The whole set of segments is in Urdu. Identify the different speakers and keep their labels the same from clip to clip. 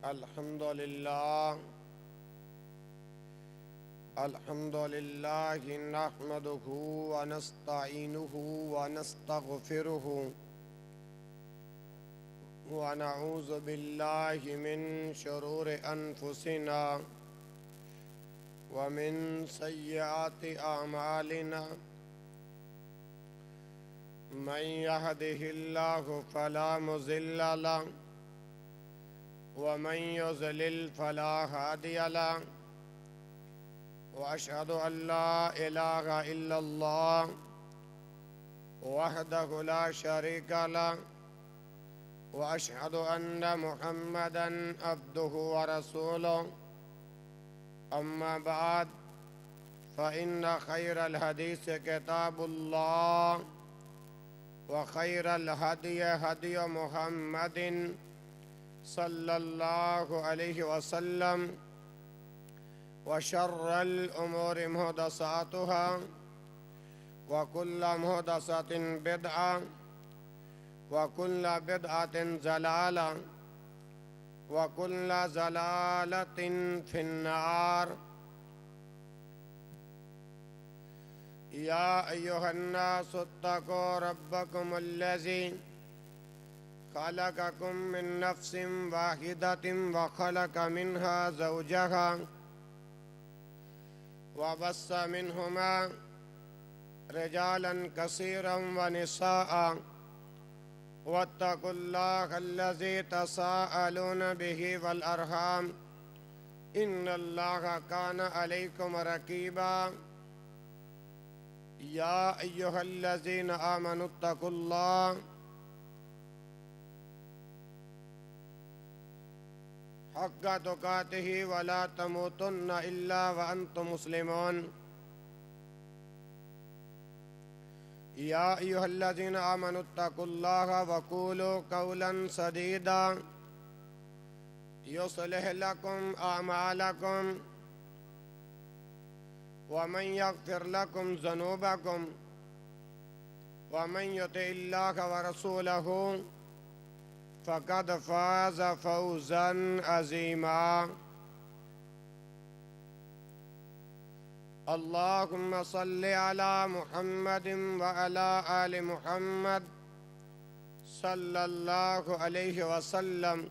Speaker 1: الحمد لله نحمده ونستعينه ونستغفره ونعوذ بالله من شرور أنفسنا ومن سيئات أعمالنا من يهده الله فلا مضل له ومن يضلل فلا هادي له وأشهد أن لا إله إلا الله وحده لا شريك له وأشهد أن محمدًا عبده ورسوله أما بعد فإن خير الحديث كتاب الله وخير الهدي هدي محمد صلى الله عليه وسلم وشر الأمور محدثاتها وكل محدثة بدعة وكل بدعة ضلالة وكل ضلالة في النار. يا أيها الناس اتقوا ربكم الذي خلقكم من نفس واحدة وخلق منها زوجها وبث منهما رجالا كثيرا ونساء واتقوا الله الذي تساءلون به والأرحام إن الله كان عليكم رقيبا. يا أيها الذين آمنوا اتقوا الله حق تقاته ولا تموتن إلا وأنتم مسلمون. يا أيها الذين آمنوا اتقوا الله وقولوا قولا سديدا يصلح لكم أعمالكم ومن يغفر لكم ذنوبكم ومن يطع الله ورسوله فقد فاز فوزا عظيما. اللهم صل على محمد وعلى آل محمد صلى الله عليه وسلم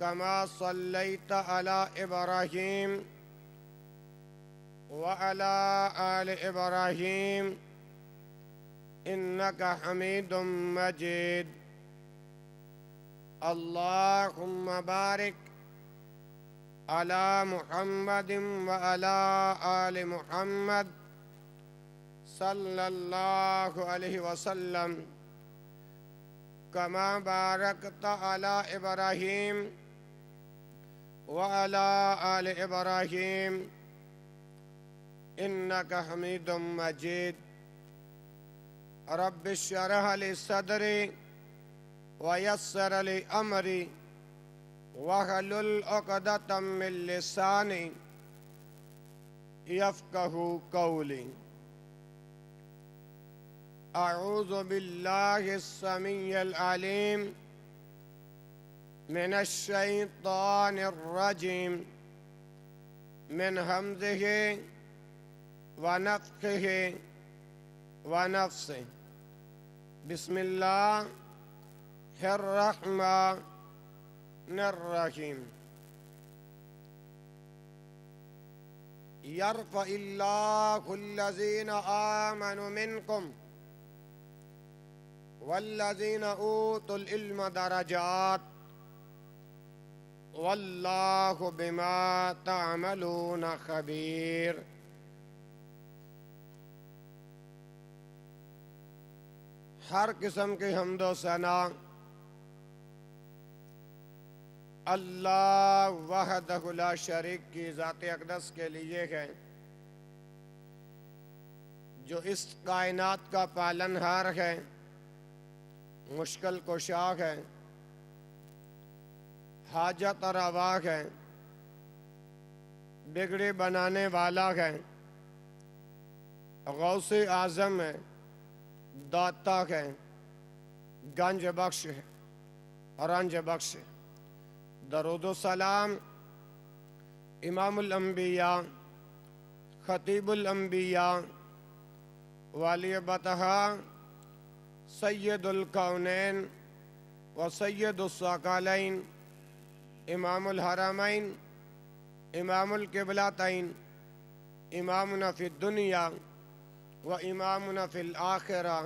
Speaker 1: كما صليت على إبراهيم وعلى آل إبراهيم إنك حميد مجيد. اللهم بارك على محمد وعلى آل محمد صلى الله عليه وسلم كما باركت على إبراهيم وعلى آل إبراهيم إنك حميد مجيد. رب اشرح لي صدري ويسر لي أمري واحلل عقدة من لساني يفقهوا قولي. أعوذ بالله السميع العليم من الشيطان الرجيم من همزه ونفخه ونفسه. بسم الله الرحمن الرحيم. يرفع الله الذين آمنوا منكم والذين أوتوا العلم درجات والله بما تعملون خبير. ہر قسم کی حمد و ثنا اللہ وحدہ لا شریک کی ذات اقدس کے لیے ہے جو اس کائنات کا پالنہار ہے، مشکل کشا ہے، حاجت روا ہے، بگڑی بنانے والا ہے، غوث اعظم ہے، داتا ہے، گنج بخش ہے، رنج بخش ہے، درود و سلام امام الانبیاء خطیب الانبیاء والی بطحا سید الکونین و سید الثقلین امام الحرمین امام القبلتین امامنا فی الدنیا و امامنا فی الآخرہ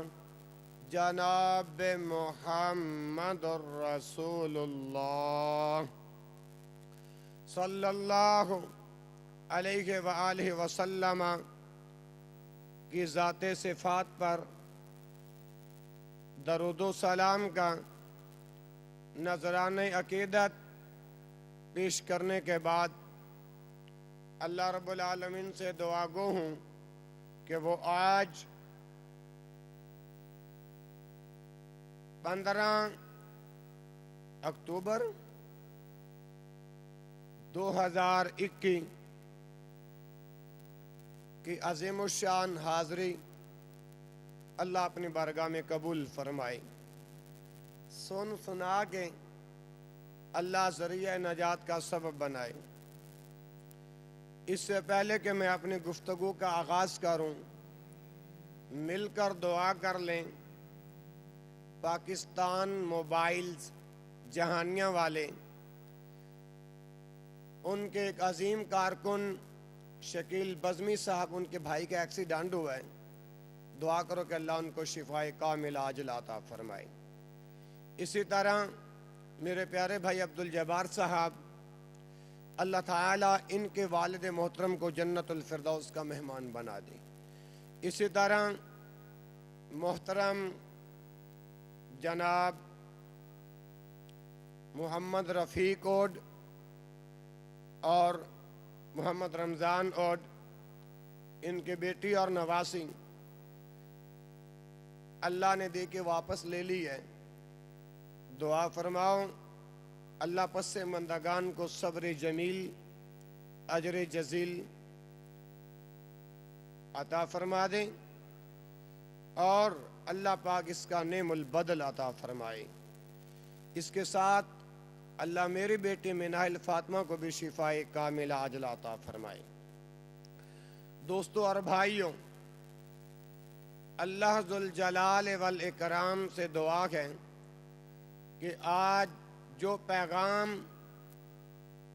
Speaker 1: جناب محمد الرسول اللہ صلی اللہ علیہ وآلہ وسلم کی ذات صفات پر درود و سلام کا نذرانہ عقیدت پیش کرنے کے بعد اللہ رب العالمین سے دعا گو ہوں کہ وہ آج 15 اکتوبر 2021 کی عظیم الشان حاضری اللہ اپنی بارگاہ میں قبول فرمائے، سن سنا کے اللہ ذریعہ نجات کا سبب بنائے۔ اس سے پہلے کہ میں اپنی گفتگو کا آغاز کروں، مل کر دعا کر لیں پاکستان موبائلز جہانیاں والے، ان کے ایک عظیم کارکن شکیل بزمی صاحب، ان کے بھائی کا ایکسیڈنٹ ہوا ہے، دعا کرو کہ اللہ ان کو شفائے کاملہ عاجلہ عطا فرمائے۔ اسی طرح میرے پیارے بھائی عبدالجبار صاحب، اللہ تعالیٰ ان کے والد محترم کو جنت الفردوس کا مہمان بنا دے۔ اسی طرح محترم جناب محمد رفیق اوڈ اور محمد رمضان اوڈ، ان کے بیٹی اور نواسی اللہ نے دے کے واپس لے لی ہے، دعا فرماؤ اللہ پس مندگان کو صبر جمیل اجر جزیل عطا فرما دیں اور اللہ پاک اس کا نعم البدل عطا فرمائے۔ اس کے ساتھ اللہ میری بیٹی منال فاطمہ کو بھی شفائے کاملہ عاجلہ عطا فرمائے۔ دوستو اور بھائیوں، اللہ ذوالجلال والاکرام سے دعا ہے کہ آج جو پیغام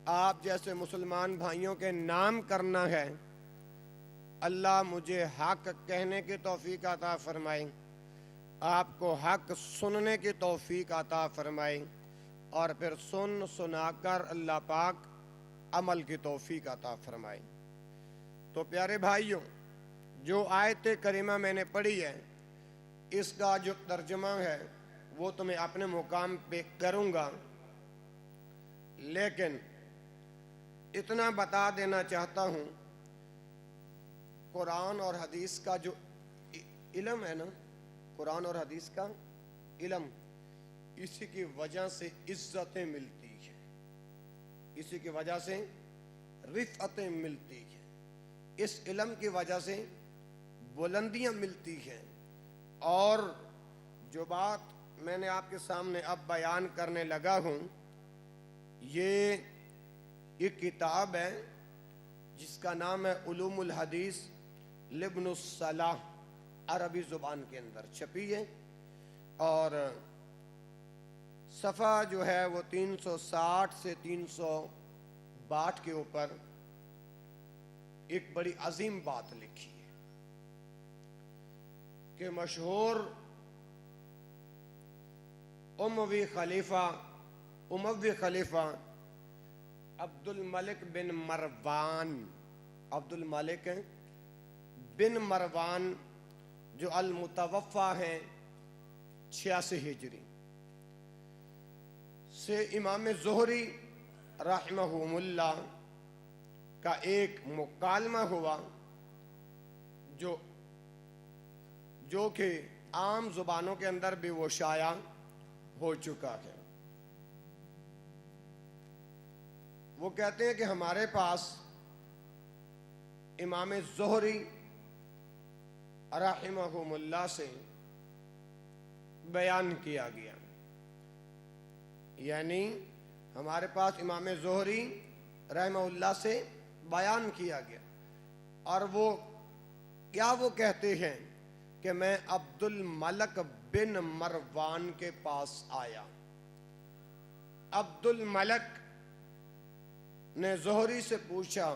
Speaker 1: آپ جیسے مسلمان بھائیوں کے نام کرنا ہے، اللہ مجھے حق کہنے کی توفیق عطا فرمائے، آپ کو حق سننے کی توفیق عطا فرمائے، اور پھر سنا کر اللہ پاک عمل کی توفیق عطا فرمائے۔ تو پیارے بھائیوں، جو آیت کریمہ میں نے پڑھی ہے، اس کا جو ترجمہ ہے وہ تو میں اپنے مقام پہ کروں گا، لیکن اتنا بتا دینا چاہتا ہوں، قرآن اور حدیث کا جو علم ہے نا، قرآن اور حدیث کا علم، اسی کی وجہ سے عزتیں ملتی ہیں، اسی کی وجہ سے رفعتیں ملتی ہیں، اس علم کی وجہ سے بلندیاں ملتی ہیں۔ اور جو بات میں نے آپ کے سامنے اب بیان کرنے لگا ہوں، یہ ایک کتاب ہے جس کا نام ہے علوم الحدیث لابن الصلاح، عربی زبان کے اندر چھپی ہے، اور صفحہ جو ہے وہ 360 سے 362 کے اوپر ایک بڑی عظیم بات لکھی ہے کہ مشہور اموی خلیفہ عبد الملک بن مروان جو المتوفا ہیں 86 ہجری سے، امام زہری رحمہم اللہ کا ایک مکالمہ ہوا جو کہ عام زبانوں کے اندر بھی وہ شائع ہو چکا ہے۔ وہ کہتے ہیں کہ ہمارے پاس امام زہری رحمہم اللہ سے بیان کیا گیا، یعنی ہمارے پاس امام زہری رحمہ اللہ سے بیان کیا گیا، اور وہ کیا وہ کہتے ہیں کہ میں عبد الملک بن مروان کے پاس آیا۔ عبد الملک نے زہری سے پوچھا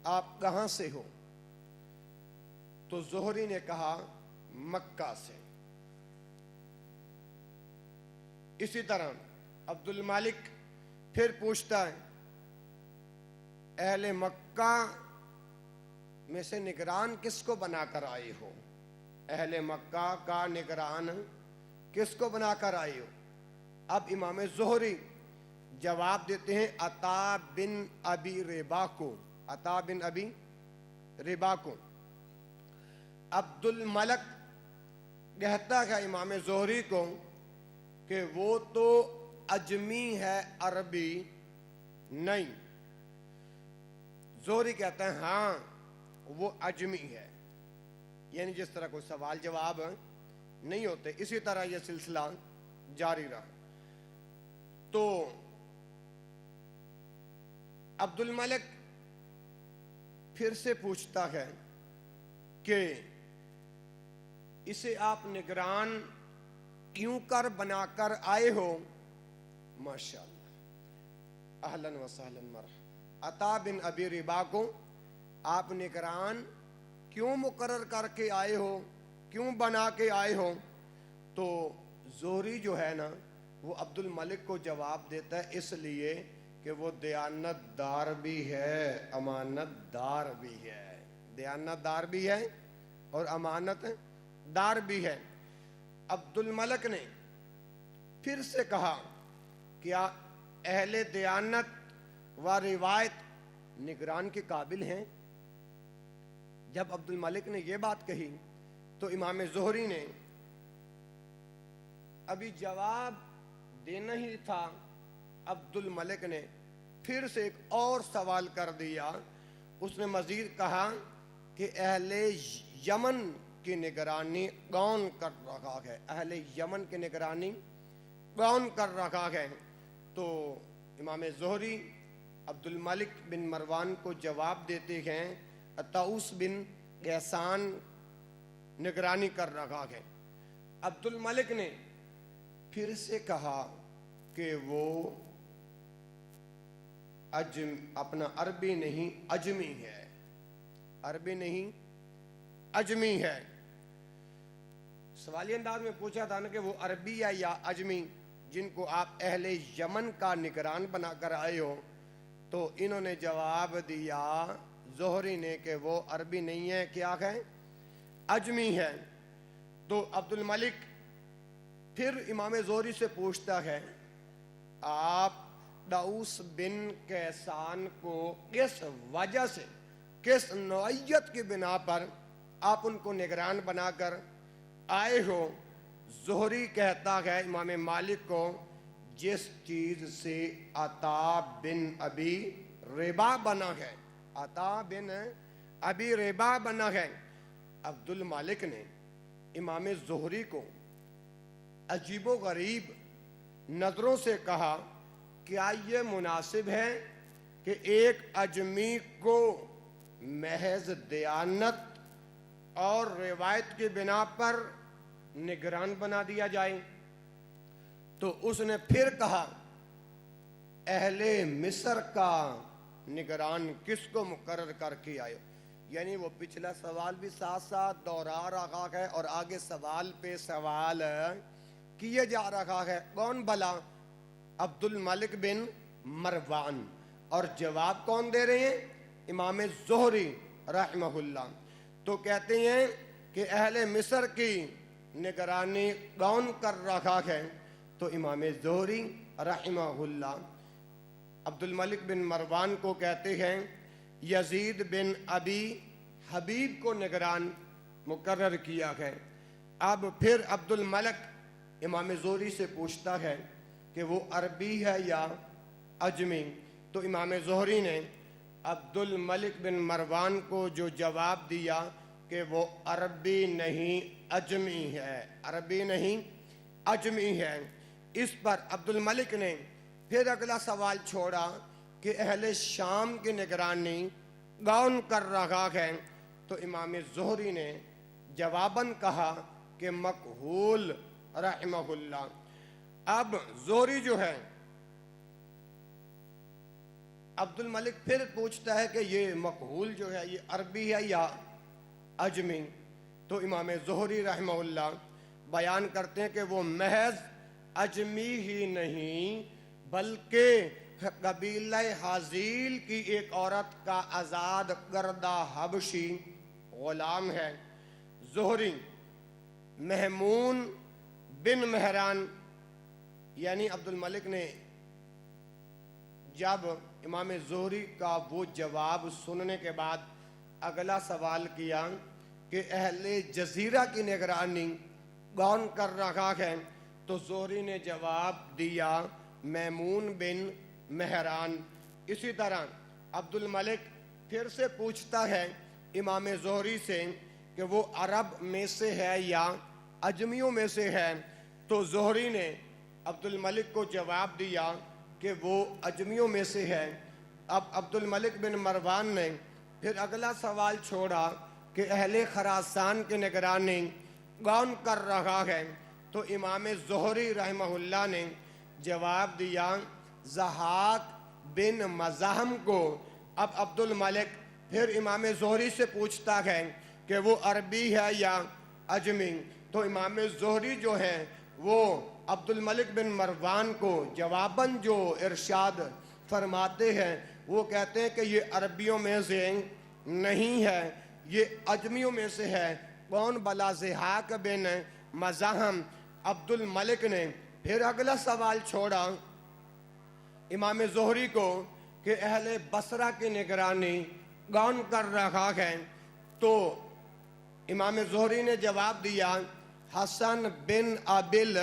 Speaker 1: آپ کہاں سے ہو؟ تو زہری نے کہا مکہ سے۔ اسی طرح عبد الملک پھر پوچھتا ہے اہل مکہ میں سے نگران کس کو بنا کر آئے ہو؟ اہل مکہ کا نگران کس کو بنا کر آئے ہو؟ اب امام زہری جواب دیتے ہیں عطا بن ابی ربا کو، عطا بن ابی ربا کو۔ عبد الملک کہتا ہے امام زہری کو کہ وہ تو اجمی ہے، عربی نہیں۔ زہری کہتا ہے ہاں وہ اجمی ہے، یعنی جس طرح کوئی سوال جواب نہیں ہوتے، اسی طرح یہ سلسلہ جاری رہا۔ تو عبد الملک پھر سے پوچھتا ہے کہ اسے آپ نگران کیوں کر بنا کر آئے ہو؟ ماشاءاللہ، اہلاً و سہلاً مرحبا۔ عطا بن ابی ربا کو آپ نگران کیوں مقرر کر کے آئے ہو، کیوں بنا کے آئے ہو؟ تو زہری جو ہے نا وہ عبد الملک کو جواب دیتا ہے اس لیے کہ وہ دیانت دار بھی ہے، امانت دار بھی ہے، دیانت دار بھی ہے اور امانت دار بھی ہے۔ عبد الملک نے پھر سے کہا کیا اہل دیانت و روایت نگران کے قابل ہیں؟ جب عبد الملک نے یہ بات کہی تو امام زہری نے ابھی جواب دینا ہی تھا، عبد الملک نے پھر سے ایک اور سوال کر دیا۔ اس نے مزید کہا کہ اہل یمن کی نگرانی کون کر رہا ہے؟ اہل یمن کی نگرانی کون کر رہا ہے؟ تو امام زہری عبد الملک بن مروان کو جواب دیتے ہیں طاؤس بن کیسان نگرانی کر رہا ہے۔ عبد الملک نے پھر سے کہا کہ وہ اپنا عربی نہیں اجمی ہے، عربی نہیں اجمی ہے۔ سوالی انداز میں پوچھا تھا نا کہ وہ عربی ہے یا اجمی جن کو آپ اہل یمن کا نگران بنا کر آئے ہو؟ تو انہوں نے جواب دیا زہری نے کہ وہ عربی نہیں ہے، کیا ہے؟ اجمی ہے۔ تو عبد الملک پھر امام زہری سے پوچھتا ہے آپ طاؤس بن کیسان کو کس وجہ سے، کس نوعیت کی بنا پر آپ ان کو نگران بنا کر آئے ہو؟ زہری کہتا ہے امام مالک کو جس چیز سے عطا بن ابی ربا بنا ہے، عطا بن ابی ربا بنا ہے۔ عبد الملک نے امام زہری کو عجیب و غریب نظروں سے کہا کیا یہ مناسب ہے کہ ایک اجمی کو محض دیانت اور روایت کی بنا پر نگران بنا دیا جائے؟ تو اس نے پھر کہا اہل مصر کا نگران کس کو مقرر کر کے آئے؟ یعنی وہ پچھلا سوال بھی ساتھ ساتھ دوہرا رہا ہے اور آگے سوال پہ سوال کیے جا رہا ہے۔ کون بھلا؟ عبد الملک بن مروان۔ اور جواب کون دے رہے ہیں؟ امام زہری رحمہ اللہ۔ تو کہتے ہیں کہ اہل مصر کی نگرانی کون کر رہا ہے؟ تو امام زہری رحمہ اللہ عبد الملک بن مروان کو کہتے ہیں یزید بن ابی حبیب کو نگران مقرر کیا ہے۔ اب پھر عبد الملک امام زہری سے پوچھتا ہے کہ وہ عربی ہے یا اجمی؟ تو امام زہری نے عبد الملک بن مروان کو جو جواب دیا کہ وہ عربی نہیں اجمی ہے، عربی نہیں اجمی ہے، اس پر عبد الملک نے پھر اگلا سوال چھوڑا کہ اہل شام کی نگرانی کون کر رہا ہے؟ تو امام زہری نے جواباً کہا کہ مکحول رحمہ اللہ۔ اب زہری جو ہے، عبد الملک پھر پوچھتا ہے کہ یہ مکحول جو ہے یہ عربی ہے یا عجمی؟ تو امام زہری رحمہ اللہ بیان کرتے ہیں کہ وہ محض عجمی ہی نہیں بلکہ قبیلہ حازیل کی ایک عورت کا آزاد کردہ حبشی غلام ہے۔ زہری محمون بن مہران، یعنی عبد الملک نے جب امام زہری کا وہ جواب سننے کے بعد اگلا سوال کیا کہ اہل جزیرہ کی نگرانی کون کر رہا ہے، تو زہری نے جواب دیا میمون بن مہران۔ اسی طرح عبد الملک پھر سے پوچھتا ہے امام زہری سے کہ وہ عرب میں سے ہے یا عجمیوں میں سے ہے، تو زہری نے عبد الملک کو جواب دیا کہ وہ عجمیوں میں سے ہے۔ اب عبد الملک بن مروان نے پھر اگلا سوال چھوڑا کہ اہل خراسان کی نگرانی کون کر رہا ہے، تو امام زہری رحمہ اللہ نے جواب دیا ضحاک بن مزاحم کو۔ اب عبد الملک پھر امام زہری سے پوچھتا ہے کہ وہ عربی ہے یا عجمی، تو امام زہری جو ہے وہ عبد الملک بن مروان کو جواباً جو ارشاد فرماتے ہیں وہ کہتے ہیں کہ یہ عربیوں میں سے نہیں ہے، یہ عجمیوں میں سے ہے۔ کون بلا ضحاک بن مزاحم؟ عبد الملک نے پھر اگلا سوال چھوڑا امام زہری کو کہ اہل بصرہ کی نگرانی کون کر رہا ہے، تو امام زہری نے جواب دیا حسن بن ابل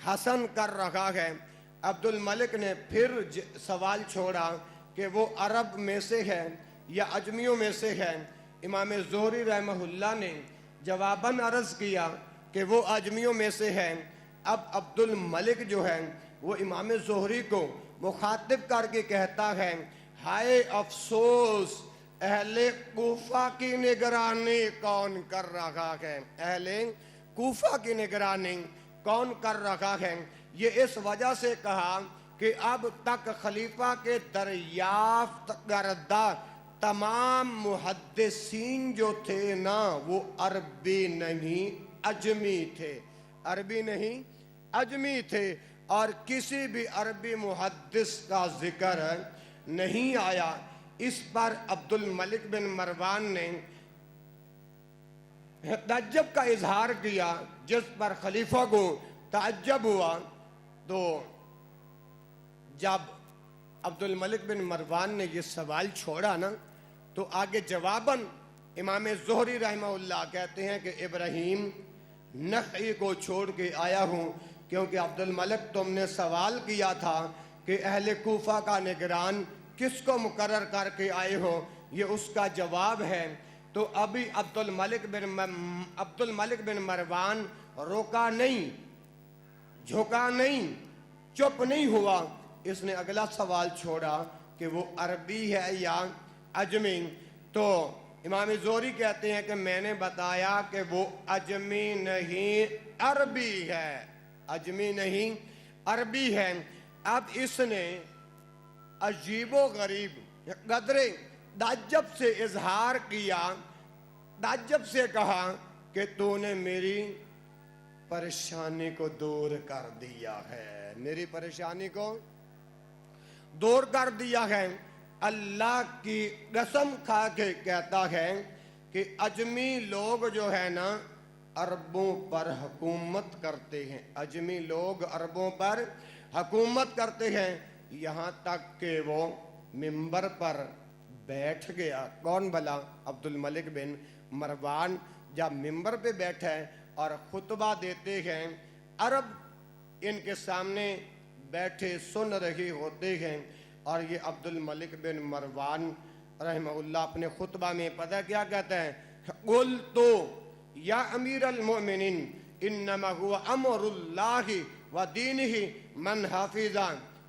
Speaker 1: حسن کر رہا ہے۔ عبد الملک نے پھر سوال چھوڑا کہ وہ عرب میں سے ہے یا عجمیوں میں سے ہے۔ امام زہری رحمہ اللہ نے جواباً عرض کیا کہ وہ عجمیوں میں سے ہے۔ اب عبد الملک جو ہے وہ امام زہری کو مخاطب کر کے کہتا ہے ہائے افسوس، اہل کوفہ کی نگرانی کون کر رہا ہے؟ اہل کوفہ کی نگرانی کون کر رہا ہے؟ یہ اس وجہ سے کہا کہ اب تک خلیفہ کے دریافت کردہ تمام محدثین جو تھے نا وہ عربی نہیں عجمی تھے، عربی نہیں عجمی تھے، اور کسی بھی عربی محدث کا ذکر نہیں آیا۔ اس پر عبد الملک بن مروان نے تعجب کا اظہار کیا، جس پر خلیفہ کو تعجب ہوا۔ تو جب عبد الملک بن مروان نے یہ سوال چھوڑا نا تو آگے جواباً امام زہری رحمہ اللہ کہتے ہیں کہ ابراہیم نخعی کو چھوڑ کے آیا ہوں، کیونکہ عبد الملک تم نے سوال کیا تھا کہ اہل کوفہ کا نگران کس کو مقرر کر کے آئے ہو، یہ اس کا جواب ہے۔ تو ابھی عبد الملک بن مروان روکا نہیں، جھکا نہیں، چپ نہیں ہوا، اس نے اگلا سوال چھوڑا کہ وہ عربی ہے یا عجمی۔ تو امام زہری کہتے ہیں کہ میں نے بتایا کہ وہ عجمی نہیں عربی ہے، عجمی نہیں عربی ہے۔ اب اس نے عجیب و غریب قدرے تعجب سے اظہار کیا، تعجب سے کہا کہ تو نے میری پریشانی کو دور کر دیا ہے، میری پریشانی کو دور کر دیا ہے۔ اللہ کی قسم کھا کے کہتا ہے کہ عجمی لوگ جو ہے نا عربوں پر حکومت کرتے ہیں، عجمی لوگ عربوں پر حکومت کرتے ہیں، یہاں تک کہ وہ منبر پر بیٹھ گیا۔ کون بلا؟ عبد الملک بن مروان جب منبر پہ بیٹھا ہے اور خطبہ دیتے ہیں، عرب ان کے سامنے بیٹھے سن رہے ہوتے ہیں، اور یہ عبد الملک بن مروان رحمہ اللہ اپنے خطبہ میں پتہ کیا کہتا ہے؟ قُلْتُ یا امیر المؤمنین انما هو امر اللہ و دینہ من حافظا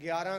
Speaker 1: 11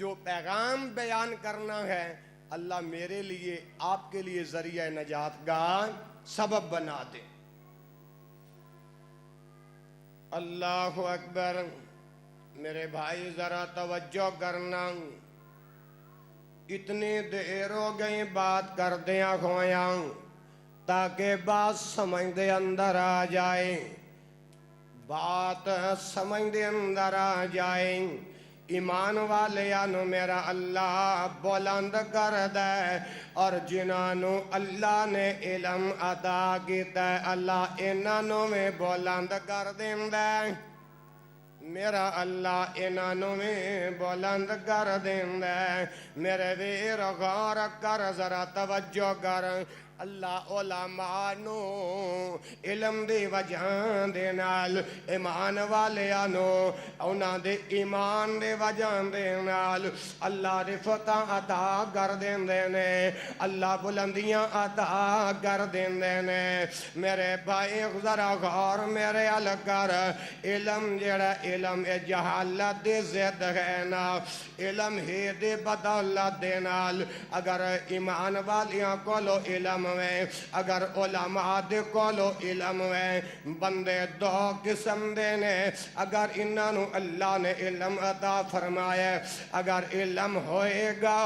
Speaker 1: جو پیغام بیان کرنا ہے اللہ میرے لیے آپ کے لیے ذریعہ نجات کا سبب بنا دے۔ اللہ اکبر۔ میرے بھائی ذرا توجہ کرنا، اتنی دیر ہو گئی بات کردیاں کھویاں تاکہ بات سمجھ دے اندر آ جائے، بات سمجھ دے اندر آ جائے۔ ایمان والیانو میرا اللہ بلند کر دے، اور جنانو اللہ نے علم عطا کیتا ہے اللہ انہوں میں بلند کر دے، میرا اللہ انہوں میں بلند کر دے۔ میرے ویر غور کر ذرا توجہ کر، اللہ علماء نو علم دی وجہ دے نال ایمان والیانو اونا دے ایمان دے وجہ دے نال اللہ رفتہ عطا کر دیندے نے، اللہ بلندیاں عطا کر دیندے نے۔ میرے بھائی ذرا غور میرے ال کر، علم جڑا علم جہالت دے زد ہے نا، علم ہی دے بدولت دے نال اگر ایمان والیاں کولو علم میں، اگر علماء دے کولو علم میں، بندے دو قسم دے نے، اگر انہوں اللہ نے علم عطا فرمائے، اگر علم ہوئے گا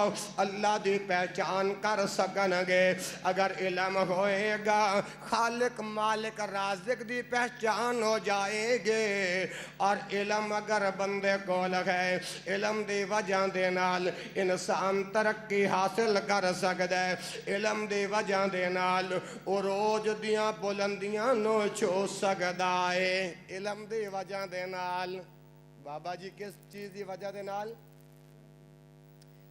Speaker 1: اللہ دی پہچان کر سکنگے، اگر علم ہوئے گا خالق مالک رازق دی پہچان ہو جائے گے، اور علم اگر بندے کو لگے علم دی وجہ دے نال انسان ترقی حاصل کر سکتا ہے، علم دی وجہ دے نال عروج دیاں بلندیاں نو چھو سکتا ہے، علم دی وجہ دے نال۔ بابا جی کس چیز دی وجہ دے نال؟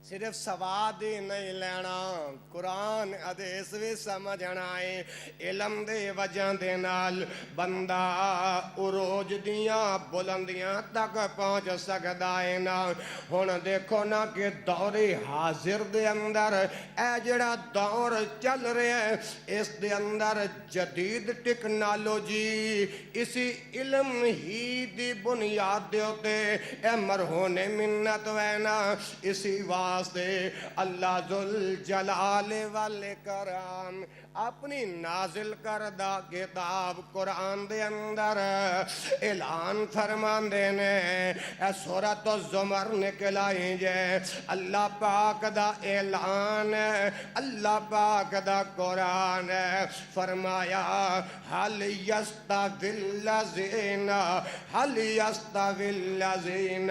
Speaker 1: صرف سواد ہی نہیں لینا، قرآن حدیث بھی سمجھنا ہے۔ علم دے وجہ دے نال بندہ عروج دیاں بلندیاں تک پہنچ سکتا ہے نا۔ ہن دیکھو نا کہ دور حاضر دے اندر اے جڑا دور چل رہے ہیں اس دے اندر جدید ٹیکنالوجی اسی علم ہی دی بنیاد دے ہوتے اے مرہون منت وینا، اسی واسطے اللہ ذوالجلال والاکرام اپنی نازل کردہ کتاب قرآن دے اندر اعلان فرمان دینے اے سورۃ الزمر نکلائی جے، اللہ پاک دا اعلان، اللہ پاک دا قرآن فرمایا حل یستوی الذین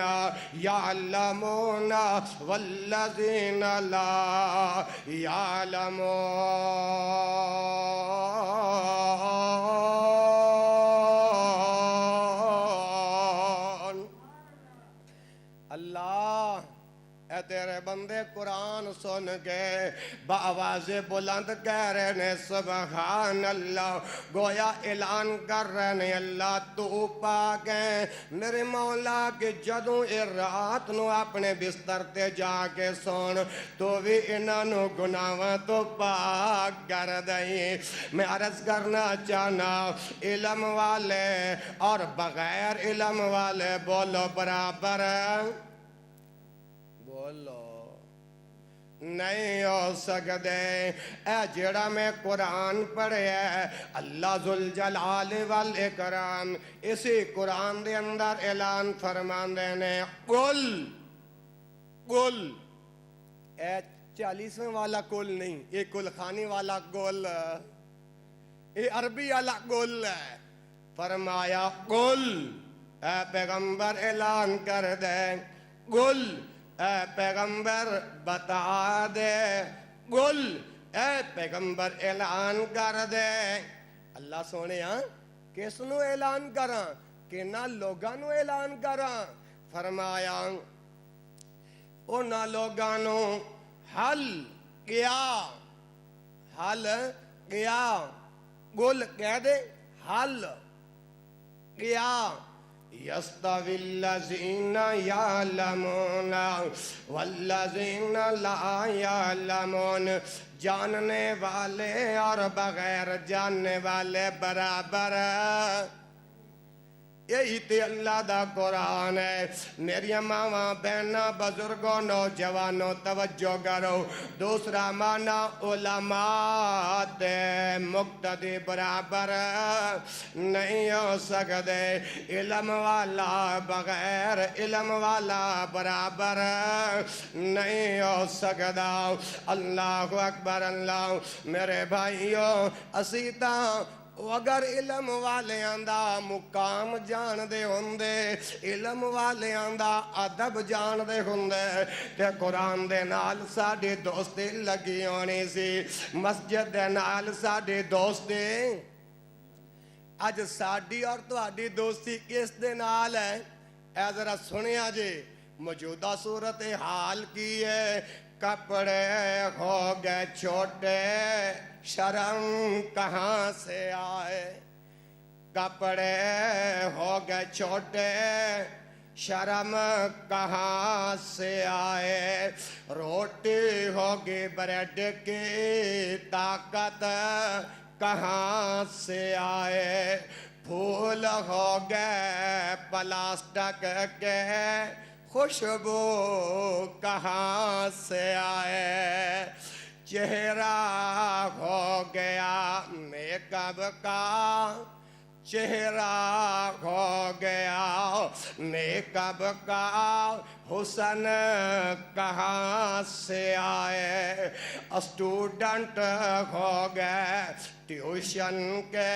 Speaker 1: یعلمون والذین لا یعلمون۔ اللہ اے تیرے بندے قرآن سن کے بآواز بلند کہہ رہے نے سبحان اللہ، گویا اعلان کر رہے نے اللہ تو پاک ہے میرے مولا کہ جدوں اے رات نو اپنے بستر تے جا کے سون تو بھی انہوں گناہاں تو پاک کر دیں۔ میں عرض کرنا چاہنا علم والے اور بغیر علم والے بولو برابر بولو نہیں ہو سکتے۔ اے جڑا میں قرآن پڑھے ہے اللہ ذوالجلال والاکرام اسی قرآن دے اندر اعلان فرمان دینے قل قل، اے 40ویں والا قل نہیں، یہ کل خانی والا قل، یہ عربی والا قل ہے۔ فرمایا قل، اے پیغمبر اعلان کر دے، قل اے پیغمبر بتا دے، قل اے پیغمبر اعلان کر دے۔ اللہ سونے ہاں کس نو اعلان کراں کہ نہ لوگاں نو اعلان کراں؟ فرمایا انہاں لوگاں نو حل کیا، حل کیا، قل کہہ دے حل کیا یستوی الذین یعلمون والذین لا یعلمون، جاننے والے اور بغیر جاننے والے برابر یہی تے اللہ دا قرآن ہے۔ میری ماواں بہناں بزرگوں نوجوانوں توجہ کرو۔ دوسرا معنی علماء تے مقتدی برابر نہیں ہو سکتے، علم والا بغیر علم والا برابر نہیں ہو سکتا۔ اللہ اکبر اللہ میرے بھائیوں، اسی طرح اگر علم والیاں دا مقام جان دے ہوندے، علم والیاں دا ادب جان دے ہوندے تے قرآن دے نال ساڈی دوستی لگی ہونی سی، مسجد دے نال ساڈی دوستی۔ اج ساڈی اور تہاڈی دوستی کس دے نال ہے؟ اے ذرا سنیا جی، موجودہ صورتحال کی ہے۔ کپڑے ہو گئے چھوٹے، شرم کہاں سے آئے؟ کپڑے ہو گئے چھوٹے، شرم کہاں سے آئے؟ روٹی ہوگی بریڈ کی، طاقت کہاں سے آئے؟ پھول ہو گئے پلاسٹک کے، خوشبو کہاں سے آئے؟ چہرہ ہو گیا میک اپ کا، چہرہ ہو گیا میک اپ کا، حسن کہاں سے آئے؟ اسٹوڈنٹ ہو گئے ٹیوشن کے،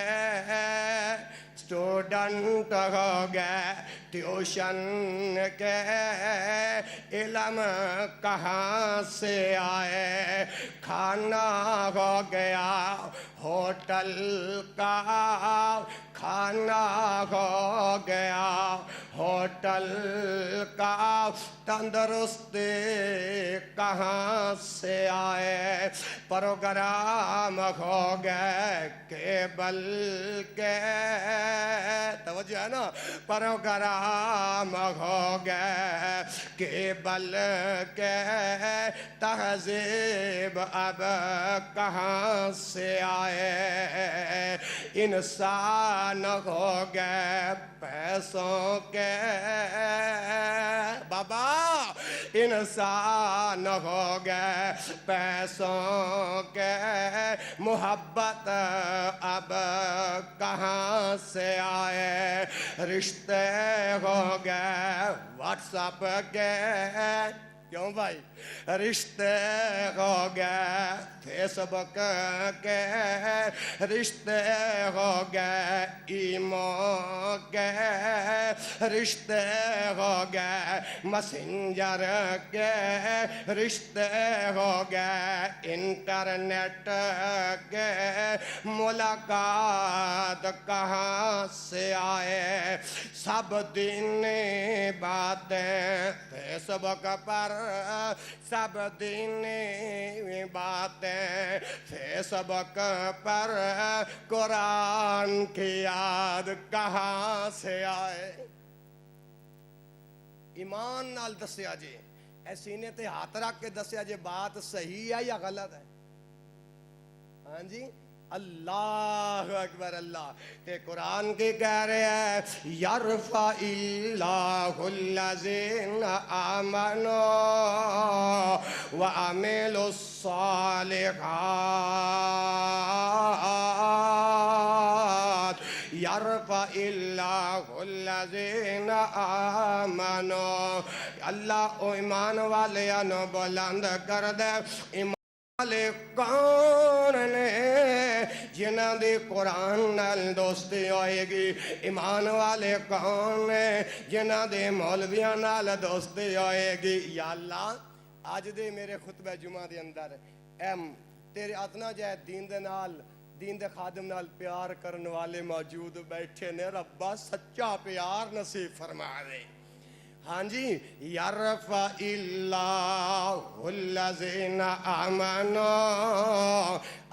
Speaker 1: اسٹوڈنٹ ہو گئے ٹیوشن کے، علم کہاں سے آئے؟ کھانا ہو گیا ہوٹل کا، کھانا ہو گیا ہوٹل کا، تندرستی کہاں سے آئے؟ پروگرام ہو گئے کیبل کے، توجہ ہے نا، پروگرام ہو گئے کیبل کے، تہذیب اب کہاں سے آئے؟ انسان ہو گئے پیسوں کے، بابا انسان ہو گئے پیسوں کے، محبت اب کہاں سے آئے؟ رشتے ہو گئے واٹس ایپ کے، کیوں بھائی؟ رشتے ہو گئے فیس بک کے، رشتے ہو گئے ایمو کے، رشتے ہو گئے مسنجر کے، رشتے ہو گئے انٹرنیٹ کے، ملاقات کہاں سے آئے؟ سب دینی باتیں فیس بک پر، سب دینی باتیں فیس بک پر، قرآن کی یاد کہاں سے آئے؟ ایمان نال دسیا جی، اے سینے تے ہاتھ رکھ کے دسیا جی بات صحیح ہے یا غلط ہے؟ ہاں جی، اللہ اکبر اللہ۔ تے قرآن کی کہہ رہے ہیں یرفع اللہ الذین آمنوا وعملوا الصالحات، یرفع اللہ الذین آمنوا، اللہ ایمان والیاں بلند کر دے۔ ایمان والے کون نے جنہاں دی قرآن نال دوستی ہوئے گی؟ ایمان والے کون نے جنہاں دی مولویاں نال دوستی ہوئے گی؟ یا اللہ آج دے میرے خطبہ جمعہ دے اندر تیرے اتنا جائے دین دے نال، دین دے خادم نال پیار کرن والے موجود بیٹھے نے، ربا سچا پیار نصیب فرما دے۔ ہاں جی، یرفع اللہ الذین آمنوا،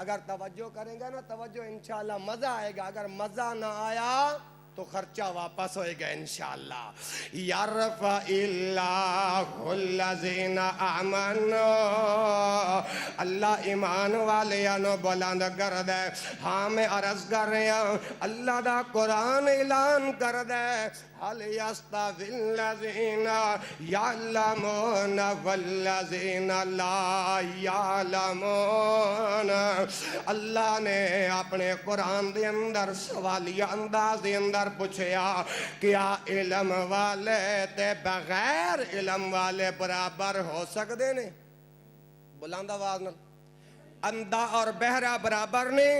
Speaker 1: اگر توجہ کریں گے نا، توجہ انشاءاللہ مزہ آئے گا، اگر مزہ نہ آیا تو خرچہ واپس ہوئے گا انشاءاللہ. یرفع اللہ الذین آمنوا، اللہ ایمان والیاں بلند کر دے. ہاں میں عرض کر رہا ہوں، اللہ دا قرآن اعلان کر دے، هل يستوي الذين يعلمون والذين لا يعلمون. اللہ نے اپنے قرآن دے اندر سوالیہ انداز دے اندر پوچھیا، کیا علم والے تے بغیر علم والے برابر ہو سکتے نے؟ بلند آواز نال. اندھا اور بہرا برابر نے؟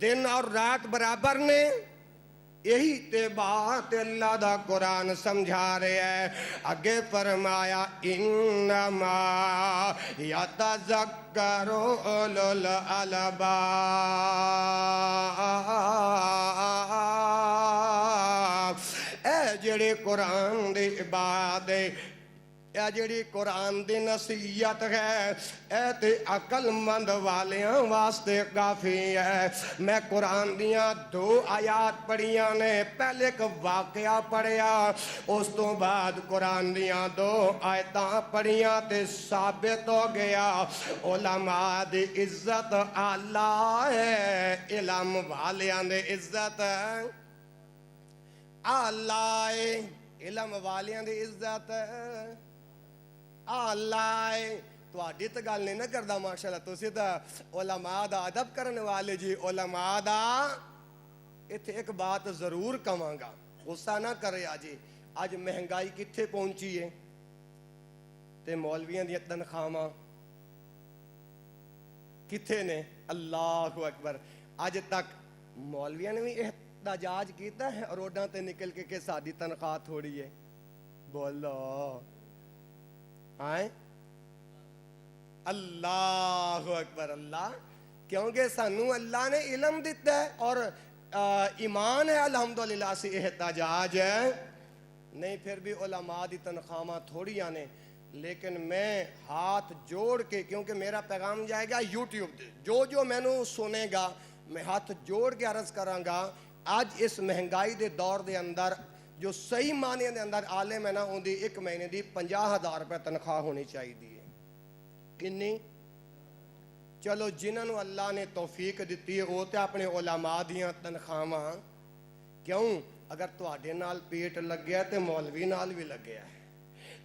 Speaker 1: دن اور رات برابر نے؟ یہی تے بات اللہ دا قرآن سمجھا رہے ہیں. آگے فرمایا انما یتذکر اولو الالباب. اے جڑے قرآن دی عبادت، اے جڑی قرآن دی نصیحت ہے، اے تے عقل مند والیاں واسطے کافی ہے. میں قرآن دیاں 2 آیات پڑھیاں نے، پہلے ایک واقعہ پڑھیا، اس تو بعد قرآن دیاں 2 آیتاں پڑھیاں تے ثابت ہو گیا علماء دی عزت اعلیٰ ہے، علم والیاں دی عزت اعلیٰ ہے، علم والیاں دی عزت اللہ. تواڈی تے گل نہیں نہ کردا ماشاءاللہ، تسی تا علماء دا ادب کرنے والے جی. علماء دا ایتھے ایک بات ضرور کہاں گا، غصہ نہ کرے جی. اج مہنگائی کتھے پہنچی ہے تے مولویاں دی تنخواہاں کتھے نے؟ اللہ اکبر. اج تک مولویاں نے بھی احتجاج کیتا ہے روڈاں تے نکل کے کہ ساڈی تنخواہ تھوڑی ہے. بولو آئیں اللہ اکبر. اللہ کیونکہ سانو اللہ نے علم دیتا ہے اور ایمان ہے الحمدللہ سے احتجاج ہے نہیں. پھر بھی علماء دی تنخواہاں تھوڑی آنے، لیکن میں ہاتھ جوڑ کے، کیونکہ میرا پیغام جائے گا یوٹیوب دے، جو میں نو سنے گا میں ہاتھ جوڑ کے عرض کراں گا. آج اس مہنگائی دے دور دے اندر جو صحیح معنی دے اندر عالم ہے نا، ان دی 1 مہینے دی 50,000 روپے تنخواہ ہونی چاہیے. کنی؟ چلو جنہوں اللہ نے توفیق دیتی ہے وہ تے اپنے علماء دیاں تنخواہاں. کیوں؟ اگر تواڈے نال پیٹ لگیا تے مولوی نال بھی لگیا ہے،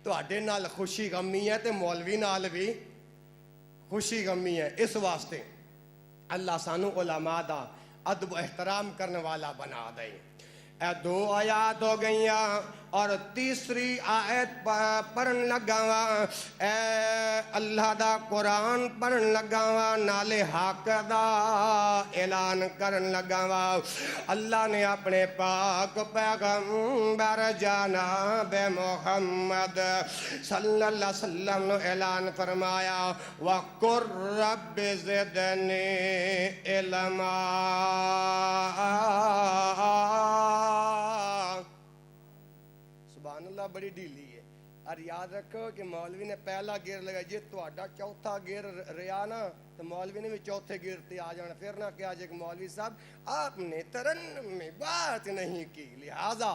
Speaker 1: تواڈے نال خوشی غمی ہے تے مولوی نال بھی خوشی غمی ہے. اس واسطے اللہ سانو علماء دا ادب و احترام کرنے والا بنا دے. اے 2 آیات ہو گئیاں اور تیسری آیت پڑھن لگا. اے اللہ دا قرآن پڑھن لگا، نالے حق دا اعلان کرن لگا. اللہ نے اپنے پاک پیغمبر جناب محمد صلی اللہ علیہ وسلم نے اعلان فرمایا وَقُلْ رَبِّ زِدْنِي عِلْمًا. سبحان اللہ. بڑی ڈھیلی ہے. اور یاد رکھو کہ مولوی نے پہلا گیر لگا، جی تہاڈا چوتھا گیر رہا نا تو مولوی نے بھی چوتھے گیر تے آ جانا. پھر نہ کہا جائے کہ مولوی صاحب آپ نے ترنم میں بات نہیں کی. لہذا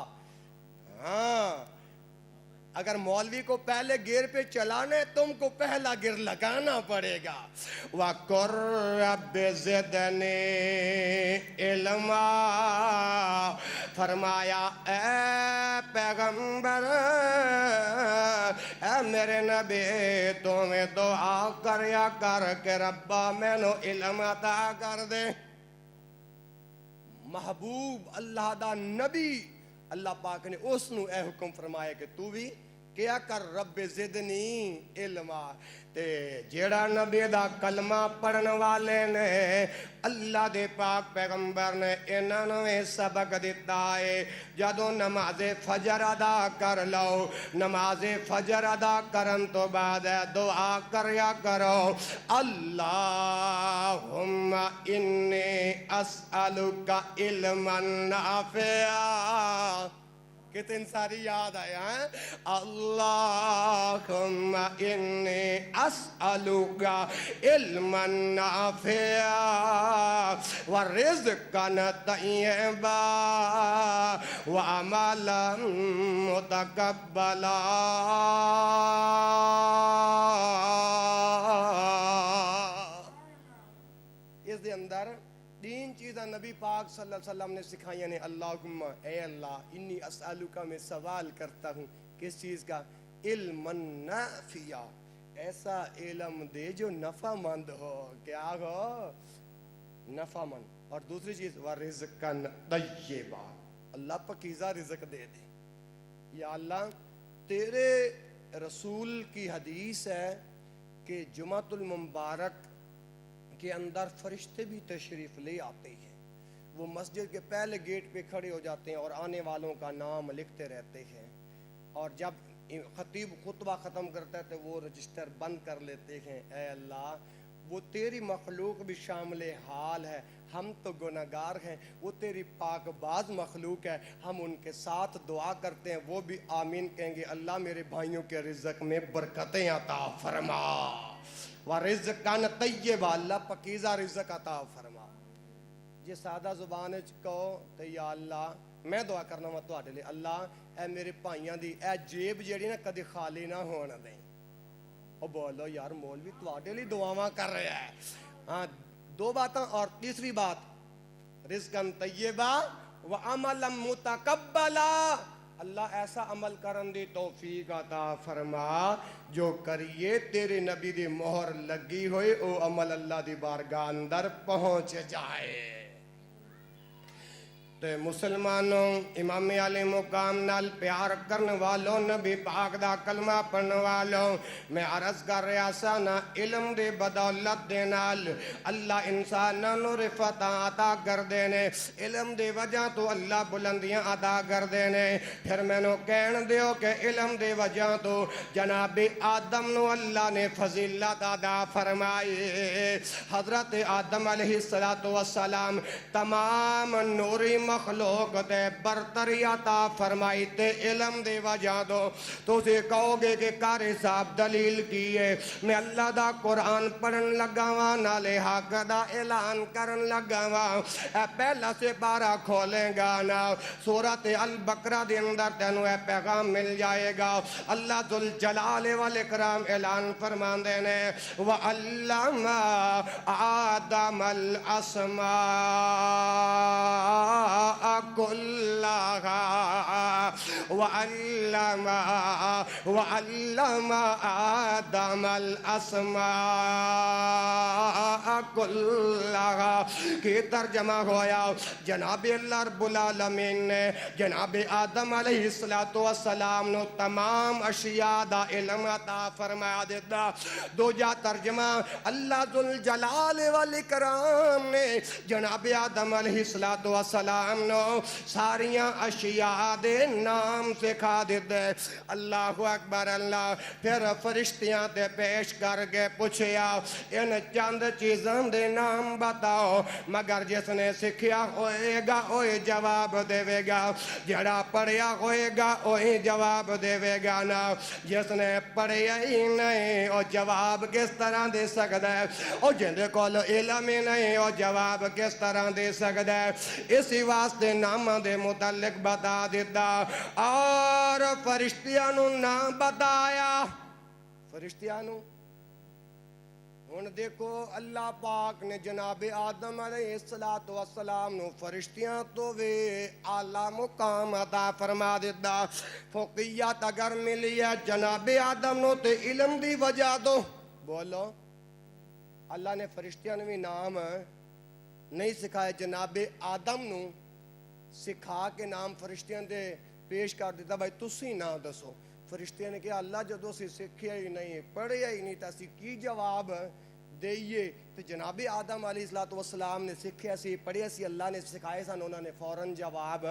Speaker 1: ہاں، اگر مولوی کو پہلے گیر پہ چلانا ہے تم کو پہلا گیر لگانا پڑے گا. وَقُلْ رَبِّ زِدْنِی عِلْمًا. فرمایا اے پیغمبر، اے میرے نبی، تمہیں دعا کریا کر کہ ربا میں نو علم عطا کر دے. محبوب اللہ دا نبی اللہ پاک نے اس نو اے حکم فرمایا کہ تو بھی کیا کر رب زدنی علما. تے جیڑا نبی دا کلمہ پڑھن والے نے اللہ دے پاک پیغمبر نے انہوں نے سبق دیتا ہے. جدو نماز فجر ادا کر لو، نماز فجر ادا کرن تو بعد دعا کریا کرو اللہم انی اسألک علما نافعا. کتنے ساری یاد آیا ہیں اللہم انی اسألوکا علما نافعا ورزقا طیبا وعملا متقبلا اس دے اندر تین چیزاں نبی پاک صلی اللہ علیہ وسلم نے سکھائیں نے اللہم اے اللہ انی اسألوکا میں سوال کرتا ہوں کس چیز کا علم نافعا ایسا علم دے جو نفع مند ہو کیا ہو نفع مند اور دوسری چیز ورزقا طیبا اللہ پاکیزہ رزق دے دے یا اللہ تیرے رسول کی حدیث ہے کہ جمعۃ المبارک کے اندر فرشتے بھی تشریف لے آتے ہیں وہ مسجد کے پہلے گیٹ پہ کھڑے ہو جاتے ہیں اور آنے والوں کا نام لکھتے رہتے ہیں اور جب خطیب خطبہ ختم کرتا ہے تو وہ رجسٹر بند کر لیتے ہیں اے اللہ وہ تیری مخلوق بھی شامل حال ہے ہم تو گناہگار ہیں وہ تیری پاک باز مخلوق ہے ہم ان کے ساتھ دعا کرتے ہیں وہ بھی آمین کہیں گے اللہ میرے بھائیوں کے رزق میں برکتیں عطا فرما ورزقا طیبا اللہ پاکیزہ رزق عطا فرما جی سادہ زبان کہو تو یا اللہ میں دعا کرنا وا تواڈے لئی اللہ اے میرے بھائیاں دی اے جیب جیڑی نا کدی خالی نہ ہون دیں او بولو یار مولوی تواڈے لئی دعاواں کر رہا ہے ہاں دو باتاں اور تیسری بات رزقا طیبا وعملا متقبلا اللہ ایسا عمل کرن دی توفیق عطا فرما جو کریے تیرے نبی دی مہر لگی ہوئے او عمل اللہ دی بارگاہ اندر پہنچ جائے تو مسلمانوں امام علی مقام نال پیار کرن والوں نبی پاک دا کلمہ پڑھن والوں میں عرض کر رہا سا نا علم دے بدولت دے نال اللہ انساناں نو رفعت عطا کر دینے علم دے وجہ تو اللہ بلندیاں عطا کر دینے پھر میں نو کہن دیو کہ علم دے وجہ تو جناب آدم نو اللہ نے فضیلت عطا فرمائی حضرت آدم علیہ السلام تمام نوری مخلوق تے برتری عطا فرمائی تے علم دے وجہ دو تو اسے کہو گے کہ قاری صاحب دلیل کی ہے میں اللہ دا قرآن پڑھن لگا وا نالے حق دا اعلان کرن لگا وا اے پہلا سے پارا کھولیں گا نا سورۃ البقرہ دے اندر تینوں اے پیغام مل جائے گا اللہ ذوالجلال والاکرام اعلان فرماندے نے وَعَلَّمَ آدَمَ الْأَسْمَاءَ كلها وعلم آدم الاسماء كلها کی ترجمہ ہویا جناب اللہ رب العالمین نے جناب آدم علیہ السلام نو تمام اشیاء دا علم عطا فرمایا دیتا دوجا ترجمہ اللہ ذوالجلال والاکرام نے جناب آدم علیہ السلام نو ساریاں اشیاء دے نام سکھا دیتے اللہ اکبر اللہ پھر فرشتیاں تے پیش کر کے پوچھیا ان چند چیزاں دے نام بتاؤ مگر جس نے سکھیا ہوئے گا وہی جواب دے گا جڑا پڑھیا ہوئے گا وہی جواب دے گا نا جس نے پڑھیا ہی نہیں وہ جواب کس طرح دے سکتا ہے اور جن کول علم ہی نہیں وہ جواب کس طرح دے سکتا ہے اسی واسطے نام دے متعلق بتا دیتا اور فرشتیاں نو نام بتایا فرشتیاں نو ہن دیکھو اللہ پاک نے جناب آدم علیہ السلام نو فرشتیاں تو وے اعلیٰ مقام عطا فرما دیتا فوقیت اگر ملی ہے جناب آدم نو تے علم دی وجہ دو بولو اللہ نے فرشتیاں نو نام نہیں سکھائے جناب آدم نو سکھا کے نام فرشتیاں دے پیش کر دیتا بھائی تسی نہ دسو فرشتیاں نے کہا اللہ جدو سی سکھیا ہی نہیں پڑھیا ہی نہیں تا سی کی جواب دئیے تو جناب آدم علیہ السلام نے سکھیا سی پڑھیا سی اللہ نے سکھائے سن انہوں نے فوراً جواب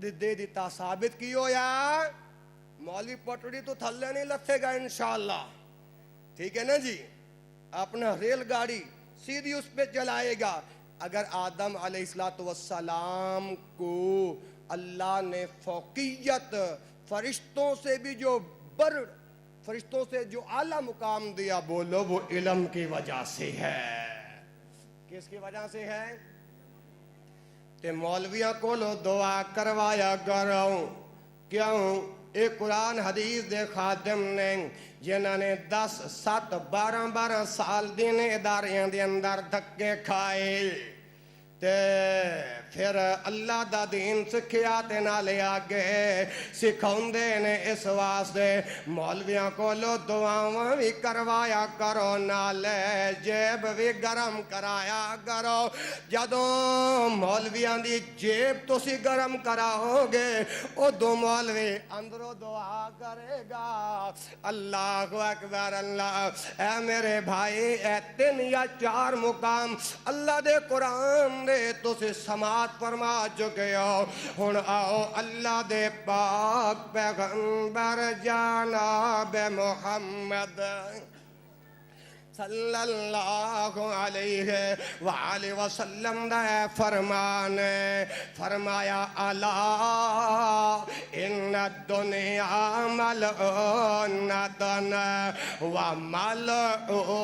Speaker 1: دے دیتا ثابت کی ہو یا مولوی پٹڑی تو تھلے نہیں لتھے گا انشاءاللہ ٹھیک ہے نا جی اپنا ریل گاڑی سیدھی اس پہ چلائے گا اگر آدم علیہ السلام کو اللہ نے فوقیت فرشتوں سے بھی جو فرشتوں سے جو اعلیٰ مقام دیا، بولو وہ علم کی وجہ سے ہے۔ کس کی وجہ سے ہے؟ تے مولویاں کو لو دعا کروایا کرو، کیوں؟ ایک قرآن حدیث دے خادم نے جنہاں نے 10 7 12 سال دین اداریاں دے اندر دھکے کھائے تے پھر اللہ دا دین سکھیا تے نالے آگے سکھاؤندے نے، اس واسطے مولویاں کو لو دعاواں بھی کروایا کرو، نالے جیب بھی گرم کرایا کرو۔ جدوں مولویاں دی جیب تسی گرم کراؤ گے، او دو مولوی اندروں دعا کرے گا، اللہ اکبر اللہ۔ اے میرے بھائی، اے 3 یا 4 مقام اللہ دے قرآن دے تسی سماعت فرما چکے ہو، ہن آؤ اللہ دے پاک پیغمبر جناب محمد صلی اللہ علیہ وآلہ وسلم نے فرمایا الا ان الدنیا ملعونۃ وملعون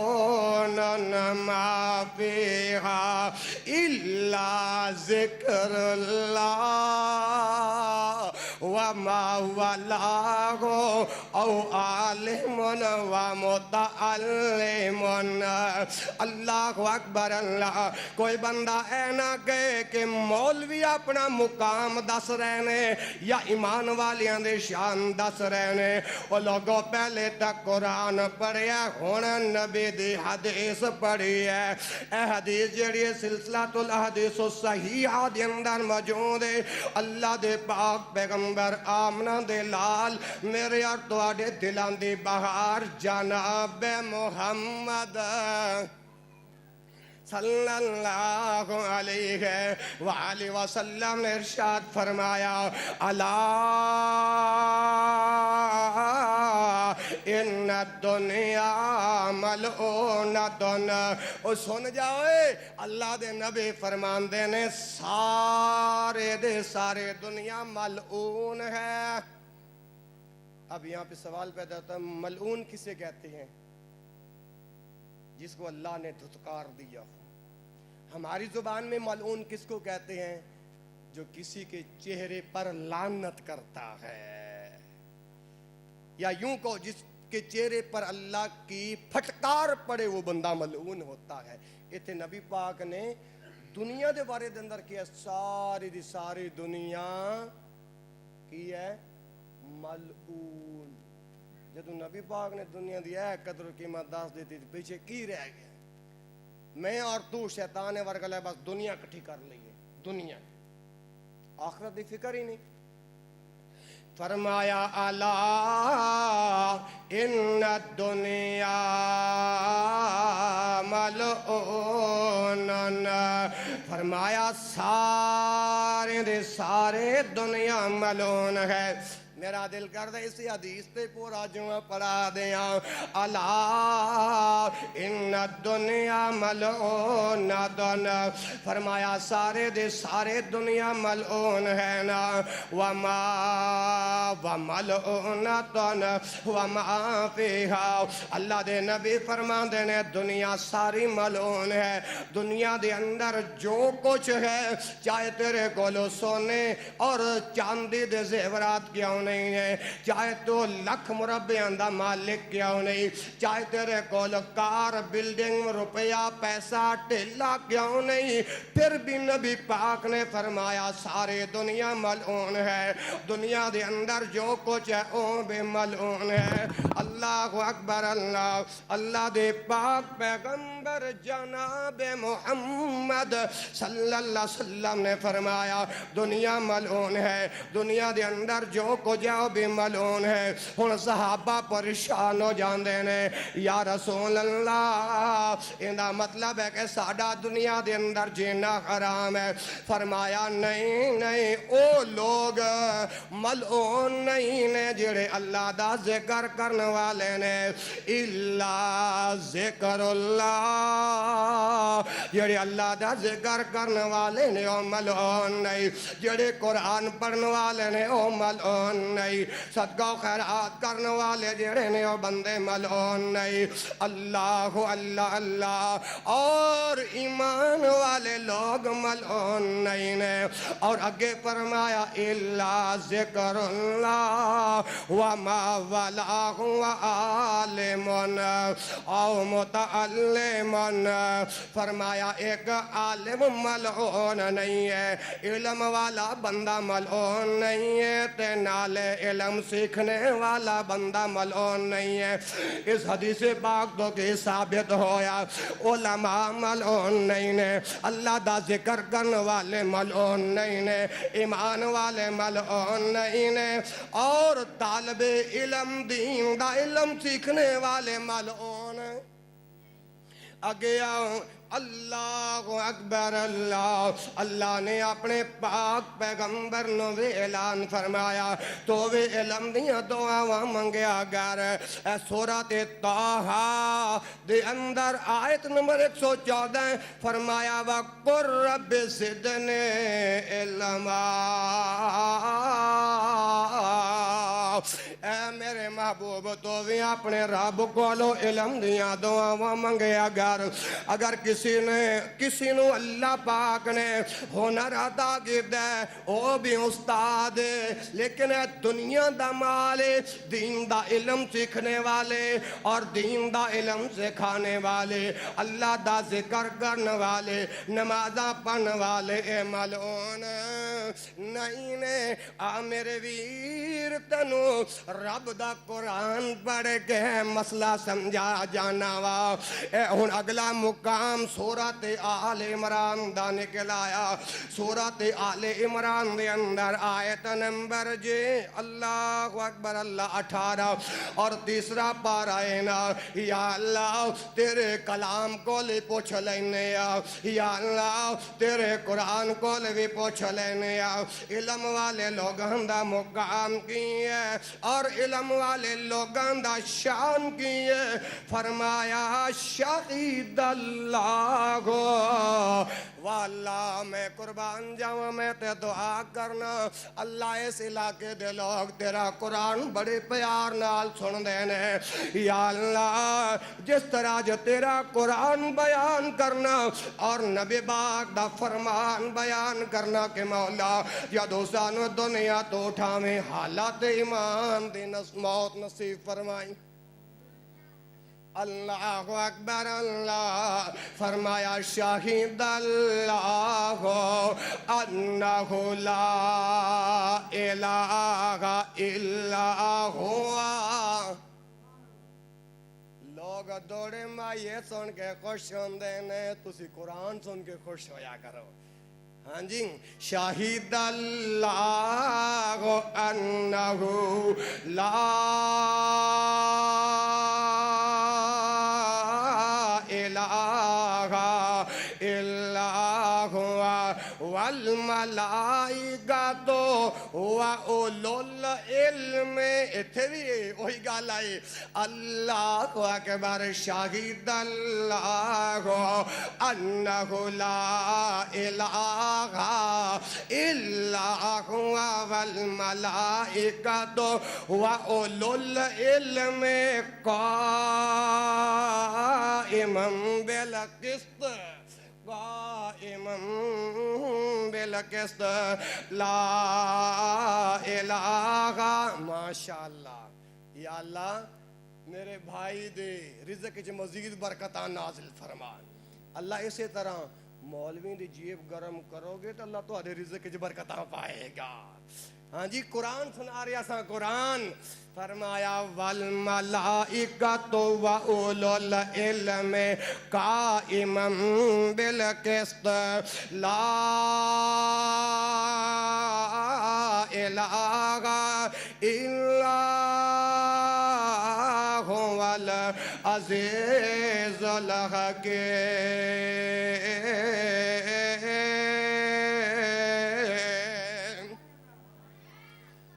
Speaker 1: ما فیہا الا ذکر اللہ وما ولاہ او عالم ومتعلم۔ اللہ اکبر اللہ۔ کوئی بندہ اے نہ کہے کہ مولوی اپنا مقام دس رہنے یا ایمان والیاں دے شان دس رہنے، وہ لوگوں پہلے تک قرآن پڑھیا، ہن نبی دی حدیث پڑھی ہے۔ اے حدیث جڑی سلسلہ الاحادیث الصحیحہ دے اندر موجود ہے، اللہ دے پاک پیغمبر آمنہ دے لال میرے اور تواڈے دلاں دی بہار جناب محمد صلی اللہ علیہ وآلہ وسلم نے ارشاد فرمایا الا ان الدنیا ملعونۃ۔ او سن جاؤے، اللہ دے نبی فرمان دے نے سارے دے سارے دنیا ملعون ہے۔ اب یہاں پہ سوال پیدا ہوتا ہے، ملعون کسے کہتے ہیں؟ جس کو اللہ نے دھتکار دیا۔ ہماری زبان میں ملعون کس کو کہتے ہیں؟ جو کسی کے چہرے پر لعنت کرتا ہے، یا یوں کو جس کے چہرے پر اللہ کی پھٹکار پڑے وہ بندہ ملعون ہوتا ہے۔ اتنے نبی پاک نے دنیا دے بارے دے اندر کیا، ساری دی ساری دنیا کی ہے ملعون۔ جدو نبی پاک نے دنیا دی ہے قدر و قیمت دس دیتی تھی، پیچھے کی رہ گیا؟ میں اور تو شیطان ورگلے بس دنیا کٹھی کر لئیے، دنیا آخرت دی فکر ہی نہیں۔ فرمایا الا ان الدنیا ملعون، فرمایا سارے دے سارے دنیا ملعون ہے۔ میرا دل کرتا ہے اسی حدیث تے پورا جمعہ پڑھا دیاں الا ان الدنیا ملعونۃ، فرمایا سارے دے سارے دنیا ملعون ہے نا، وما وملعونۃ وما فیہا۔ اللہ دے نبی فرمان دے نے دنیا ساری ملعون ہے۔ دنیا دے اندر جو کچھ ہے، چاہے تیرے کولو سونے اور چاندی دے زیورات کیوں نہیں ہے، چاہے تو لکھ مربعاں دا مالک کیوں نہیں، چاہے تیرے کول کار بلڈنگ روپیہ پیسہ ٹھیلا کیوں نہیں، پھر بھی نبی پاک نے فرمایا سارے دنیا ملعون ہے۔ دنیا دے اندر جو کچھ ہے وہ بھی ملعون ہے۔ اللہ اکبر اللہ۔ اللہ دے پاک پیغمبر جناب محمد صلی اللہ علیہ وسلم نے فرمایا دنیا ملعون ہے۔ دنیا دے اندر جو کچھ وجہ بھی ملعون ہے۔ ہن صحابہ پریشان ہو جاندے نے، یا رسول اللہ انہا مطلب ہے کہ ساڈا دنیا دے اندر جینا حرام ہے۔ فرمایا نہیں نہیں، او لوگ ملعون نہیں نے جڑے اللہ دا ذکر کرنے والے نے، الا ذکر اللہ، جڑے اللہ دا ذکر کرنے والے نے او ملعون نہیں، جڑے قرآن پڑھنے والے نے او ملعون نہیں، صدقہ و خیرات کرنے والے جڑے نے او بندے ملعون نہیں۔ اللہ اللہ اللہ، اور ایمان والے لوگ ملعون نہیں نے۔ اور آگے فرمایا الا ذکر اللہ وما ولاہ وعالم او متعلم، فرمایا ایک عالم ملعون نہیں ہے، علم والا بندہ ملعون نہیں ہے، تے نالے علم سیکھنے والا بندہ ملعون نہیں ہے۔ اس حدیث پاک تو کہ ثابت ہویا علماء ملعون نہیں نے، اللہ دا ذکر کرنے والے ملعون نہیں نے، ایمان والے ملعون نہیں نے، اور طالب علم دین دا علم سیکھنے والے ملعون۔ آگے آؤں، اللہ اکبر اللہ، اللہ نے اپنے پاک پیغمبر نو وے اعلان فرمایا تو وے علم دیا دعاواں منگیا گر۔ سورۃ طٰہٰ دے اندر آیت نمبر 114 فرمایا وَقُلْ رَبِّ زِدْنِی عِلْمًا، اے میرے محبوب تو بھی اپنے رب کولو علم دیا دعاواں منگیا گر۔ اگر کسی نو اللہ پاک نے ہنر عطا کیتا ہے او بھی استاد ہے، لیکن اے دنیا دا مالے، دین دا علم سیکھنے والے اور دین دا علم سکھانے والے، اللہ دا ذکر کرنے والے، نمازاں پڑھنے والے، اے ملعون نہیں نے۔ آ میرے ویر تنو رب دا قرآن پڑھ کے مسئلہ سمجھا جانا وا۔ اے ہن اگلا مقام سورۃ آل عمران دا نکلایا۔ سورۃ آل عمران دے اندر آیت نمبر جے اللہ اکبر اللہ 18 اور تیسرا پارا ہے نا، یا اللہ تیرے کلام کو لے پوچھ لینے یا اللہ تیرے قرآن کو لے بھی پوچھ لینے۔ علم والے لوگاں دا مقام کی ہے اور علم والے لوگاں دا شان کی ہے۔ فرمایا شہید اللہ واللہ، میں قربان جاؤں میں تے دعا کرنا اللہ اس علاقے دے لوگ تیرا قرآن بڑے پیار نال سن دینے۔ یا اللہ جس طرح جو تیرا قرآن بیان کرنا اور نبی پاک دا فرمان بیان کرنا کہ مولا جدو سانو دنیا تو اٹھاویں حالات ایمان دی موت نصیب فرمائی۔ اللہ اکبر اللہ، فرمایا شاہد اللہ انہ لا الہ الا ہوا۔ لوگ دوڑے ماں یہ سن کے خوش ہوندے نے، تسی قرآن سن کے خوش ہویا کرو۔ ہاں جی، شاہد اللہ انہ لا الہ الا ہوا والملائکۃ وَأُولُو العلم۔ اتھے بھی وہی گل آئی، اللہ اکبر شاہد اللہ انہ لا الہ الا ہوا والملائکۃ وَأُولُو العلم قائما بالقسط، قائما بالقسط لا الہ۔ ماشاءاللہ، یا اللہ میرے بھائی دے رزق وچ مزید برکتاں نازل فرما۔ اللہ اسی طرح مولوی دی جیب گرم کرو گے تو اللہ تہاڈے رزق وچ برکتاں پائے گا۔ ہاں جی، قرآن سنا رہا سا، قرآن فرمایا والملائکۃ وَأُولُو العلم قائما بالقسط لا إله إلا هو العزيز الحكيم۔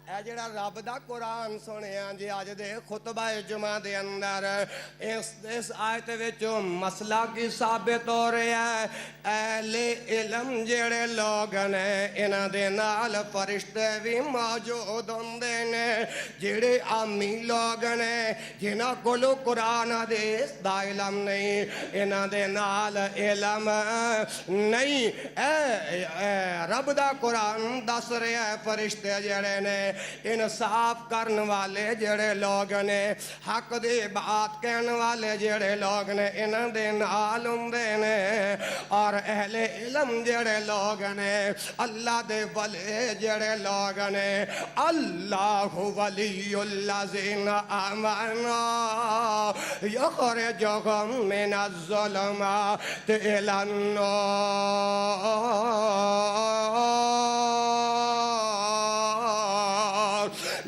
Speaker 1: اے جڑا رب دا قرآن سنیا جی اج دے خطبہ جمعہ دے اندر اس آیت وچوں مسئلہ کی ثابت ہو رہا ہے، اہل علم جڑے لوگ نے انہاں دے نال فرشتے بھی موجود ہوندے نے، جڑے عامی لوگ نے جنہاں کولوں قرآن حدیث دا علم نہیں انہاں دے نال علم نہیں۔ اے رب دا قرآن دس رہا ہے فرشتے جڑے نے انصاف کرن والے جڑے لوگ نے، حق دی بات کہن والے جڑے لوگ نے انہاں دے نال ہوندے نے، اور اہل علم جڑے لوگ نے، اللہ دے ولی جڑے لوگ نے، اللہ ولی الذین آمنوا یخرجہم من الظلمات الی النور۔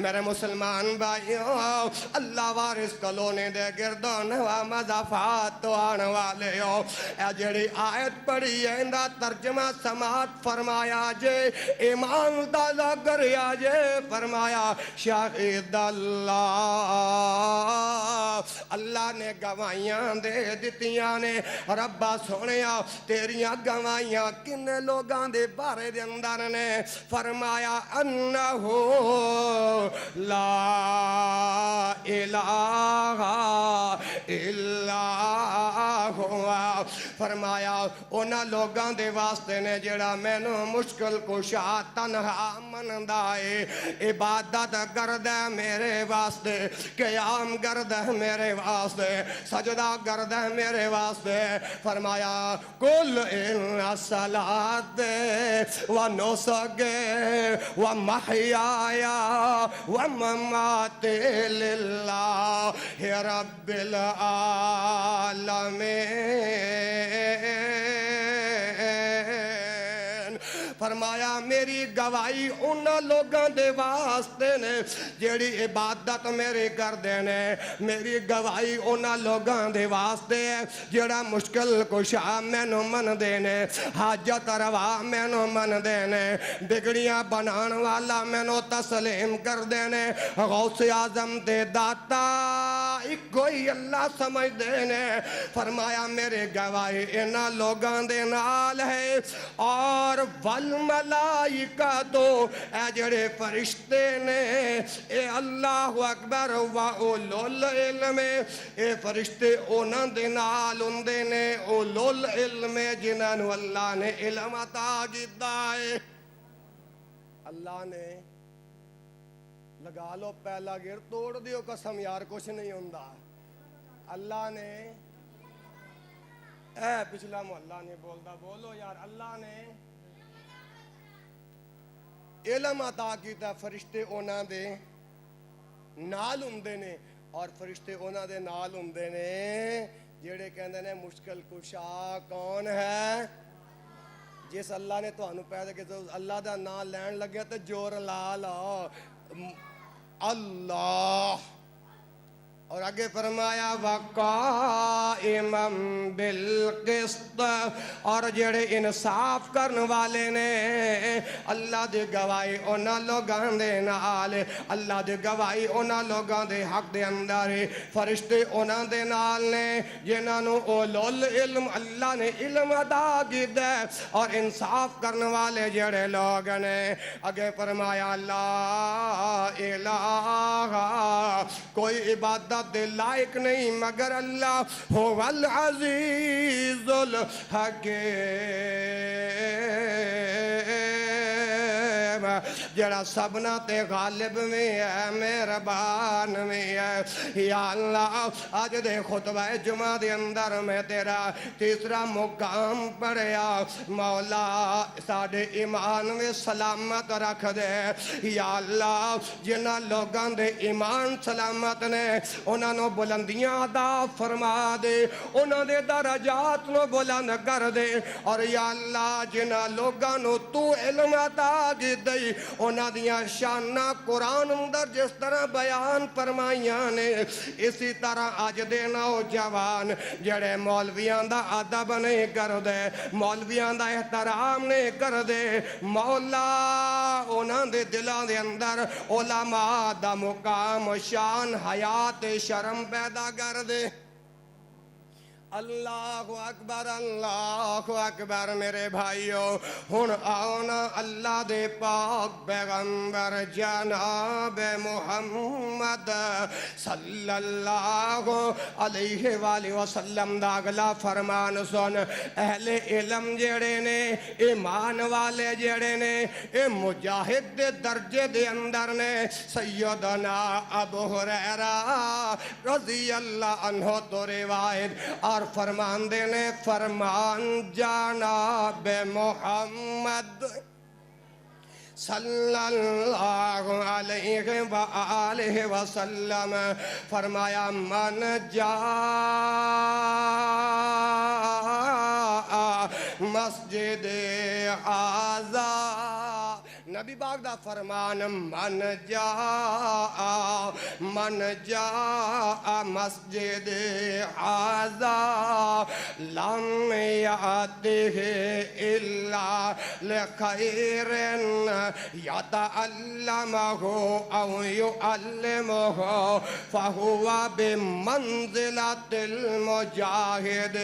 Speaker 1: میرے مسلمان بھائیوں، اللہ وارث کلونے دے گردون و مضافات تو آنے والے ہو، اے جڑی آیت پڑھی ہے اندہ ترجمہ سماعت فرمایا جے، ایمان دا لگریا جے فرمایا شاہد اللہ نے گوائیاں دے دتیاں نے، ربا سونیا تیریاں گوائیاں کن لوگاں دے بارے دے اندر نے، فرمایا انہو لا الہ الا ہوا، فرمایا اونا لوگاں دے واسطے نے جڑا مینو مشکل کشا تنہا مندائے، عبادت گرد ہے میرے واسطے، قیام گرد ہے میرے واسطے، سجدہ گرد ہے میرے واسطے، فرمایا قل ان صلاتی و نسکی و محیای و مماتی للہ رب العالمین۔ فرمایا میری گواہی انہاں لوگاں دے واسطے نے جیڑی عبادت میرے کردے نے، میری گواہی انہاں لوگاں دے واسطے ہے جیڑا مشکل کشا مینو من دے نے، حاجت روا مینو من دے نے، بگڑیاں بنان والا مینو تسلیم کر دے نے، غوث اعظم دے داتا ایک کوئی اللہ سمجھ دے نے، فرمایا میرے گواہی انہاں لوگاں دے نال ہے، اور والملائکہ تو اے جڑے فرشتے نے، اے اللہ اکبر و اولو العلم، اے فرشتے اونا دے نال ہوندے نے، اولو العلم جنہاں نو اللہ نے علم عطا کیتا ہے۔ اللہ نے لگا لو پہلا گر توڑ دیو قسم یار کچھ نہیں ہوندا، اللہ نے اے پچھلا محلہ نہیں بولدا بولو یار، اللہ نے علم عطا کیتا، فرشتے اونا دے نال ہوندے نے، اور فرشتے اونا دے نال ہوندے نے جڑے کہندے نے مشکل کشا کون ہے؟ جس اللہ نے تانوں پیدا کیتا اللہ دا نام لین لگیا تے جور لا لو اللہ، اور آگے فرمایا وَقَائِمًا بِالْقِسْطِ، اور جڑے انصاف کرن والے نے، اللہ دے گواہی انہاں لوگاں دے نال، اللہ دے گواہی انہاں لوگاں دے حق دے اندر، فرشتے انہاں دے نال نے جنہاں نو اولو العلم اللہ نے علم عطا کیتا ہے، اور انصاف کرن والے جڑے لوگ نے، آگے فرمایا لا الہ، کوئی عبادت دے لائق نہیں مگر اللہ، هو العزیز الحکیم، جڑا سبنا تے غالب میں ہے مہربان میں ہے۔ یا اللہ آج دے خطبہ جمعہ دے اندر میں تیرا تیسرا مقام پڑھیا، مولا ساڑھے ایمان میں سلامت رکھ دے۔ یا اللہ جنہ لوگاں دے ایمان سلامت نے انہاں نو بلندیاں عطا فرما دے، انہاں دے درجات نو بلند کر دے، اور یا اللہ جنہ لوگاں نو تو علم عطا کی دے انہاں دیاں شاناں قرآن اندر جس طرح بیان فرمائیاں نے اسی طرح اج دے نوجوان جڑے مولویاں دا ادب نہیں کردے مولویاں دا احترام نہیں کردے مولا انہاں دے دلاں دے اندر علماء دا مقام شان حیات شرم پیدا کر دے اللہ اکبر میرے بھائیو ہن آنا اللہ دے پاک پیغمبر جناب محمد صلی اللہ علیہ وآلہ وسلم دا اگلا فرمان سن اہل علم جڑے نے ایمان والے جڑے نے اے مجاہد دے درجے دے اندر نے سیدنا ابو ہریرہ رضی اللہ عنہ تو روایت اور فرمان دینے فرمان جناب محمد صلی اللہ علیہ وآلہ وسلم فرمایا من جاء مسجد آزا نبی پاک دا فرمان من جاء مسجد آزا لم یاته الا لخیر یتعلمه او یعلمه فهو بمنزلة المجاہد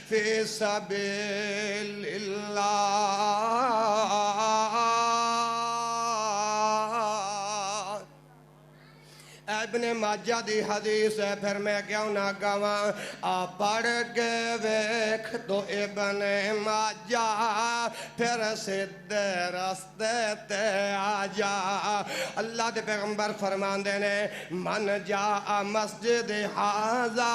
Speaker 1: فی سبیل اللہ ابن ماجہ دی حدیث ہے پھر میں کیوں نہ کہاں آپ پڑھ کے ویکھ تو ابن ماجہ پھر سدھے رستے تے آجا اللہ دے پیغمبر فرمان دینے من جا مسجد حاضا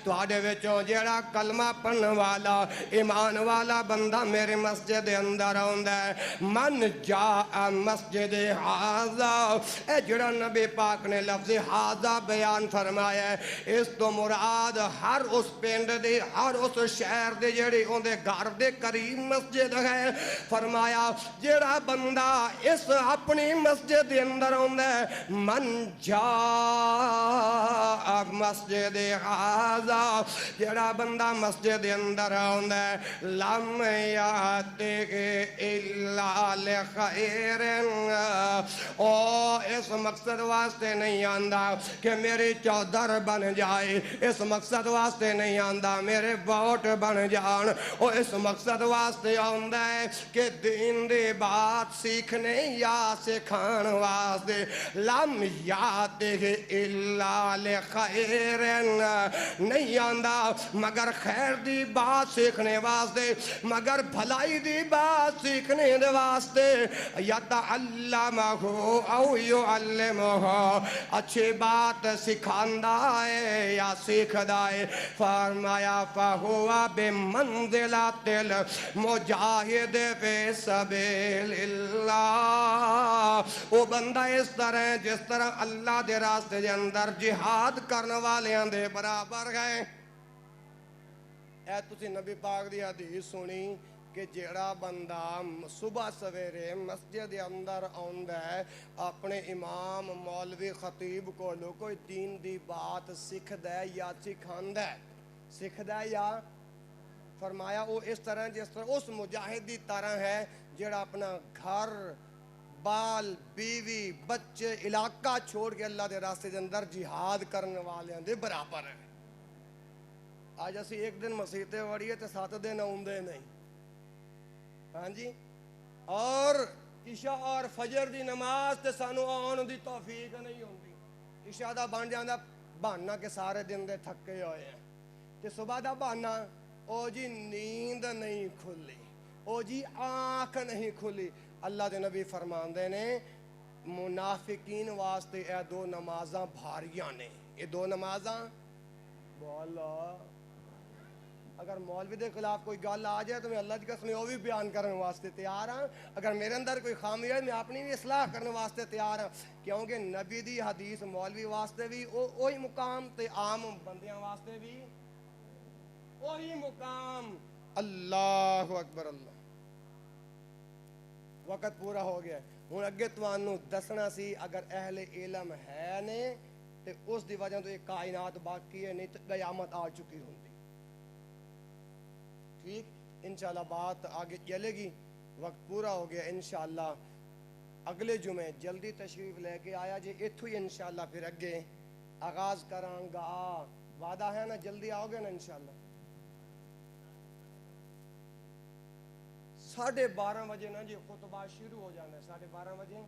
Speaker 1: تو آڑے وچوں جیڑا کلمہ پن والا ایمان والا بندہ میرے مسجد اندر ہوندہ ہے من جا مسجد حاضا اے جڑا نبی پاک نے لفظ حاضہ بیان فرمایا ہے اس تو مراد ہر اس پینڈ دے ہر اس شہر دے جڑی ہوں دے گھر دے قریب مسجد ہے فرمایا جڑا بندہ اس اپنی مسجد دے اندر ہوں دے من جا مسجد حاضہ جڑا بندہ مسجد دے اندر ہوں دے لم یاتے الا لخیر او اس مقصد واسطے نہیں آندہ کہ میری چودر بن جائے اس مقصد واسطے نہیں آندہ میرے ووٹ بن جان اور اس مقصد واسطے آندہ ہے کہ دین دی بات سیکھنے یا سکھان واسطے لم یاتے الا لخیر نہیں آندہ مگر خیر دی بات سیکھنے واسطے مگر بھلائی دی بات سیکھنے دے واسطے یتعلمہ او یعلمہ اچھی بات سکھاندہ ہے یا سیکھدہ ہے فرمایا فہوا بمنزلۃ المجاہد فی سبیل اللہ وہ بندہ اس طرح جس طرح اللہ دے راستے دے اندر جہاد کرنے والے دے برابر گئے اے تسی نبی پاک دی حدیث سنی کہ جیڑا بندہ صبح سویرے مسجد اندر آندا ہے اپنے امام مولوی خطیب کو کوئی دین دی بات سکھدا ہے یا سکھاندا ہے سکھدا ہے یا فرمایا وہ اس طرح جس طرح اس مجاہد دی طرح ہے جیڑا اپنا گھر بال بیوی بچے علاقہ چھوڑ کے اللہ دے راستے دے اندر جہاد کرنے والے دے برابر ہے آج اسی ایک دن مسیحتے وڑیے تے 7 دن آوندے نہیں ہاں جی اور عشاء اور فجر دی نماز تے سانو آن دی توفیق نہیں ہوندی عشاء دا بن جاندا بہانا کہ سارے دن دے تھکے ہوئے ہیں تے صبح دا بہانا او جی نیند نہیں کھلی او جی آنکھ نہیں کھلی اللہ دے نبی فرمان دے نے منافقین واسطے اے 2 نمازاں بھاریاں نے یہ 2 نمازاں بولا اگر مولوی دے خلاف کوئی گل آ جائے تو میں اللہ کی قسم وہ بھی بیان کرنے واسطے تیار ہوں اگر میرے اندر کوئی خامی ہے میں اپنی بھی اصلاح کرنے واسطے تیار ہوں کیونکہ نبی دی حدیث مولوی واسطے بھی وہی مقام تے عام بندیاں واسطے بھی وہی مقام اللہ اکبر اللہ
Speaker 2: وقت پورا ہو گیا. ہوں اگے تمہوں دسنا سی اگر اہل علم ہے نے تو اس دی وجہ تو یہ کائنات باقی ہے, نہیں تو قیامت آ چکی ہوندی. ٹھیک, انشاءاللہ بات آگے چلے گی. وقت پورا ہو گیا. انشاءاللہ اگلے جمعے جلدی تشریف لے کے آیا جی, اتھو ہی انشاءاللہ پھر اگے آغاز کران گا. وعدہ ہے نا, جلدی آؤ گے نا انشاءاللہ. 12:30 بجے نا جی خطبہ شروع ہو جانا ہے, 12:30 بجے,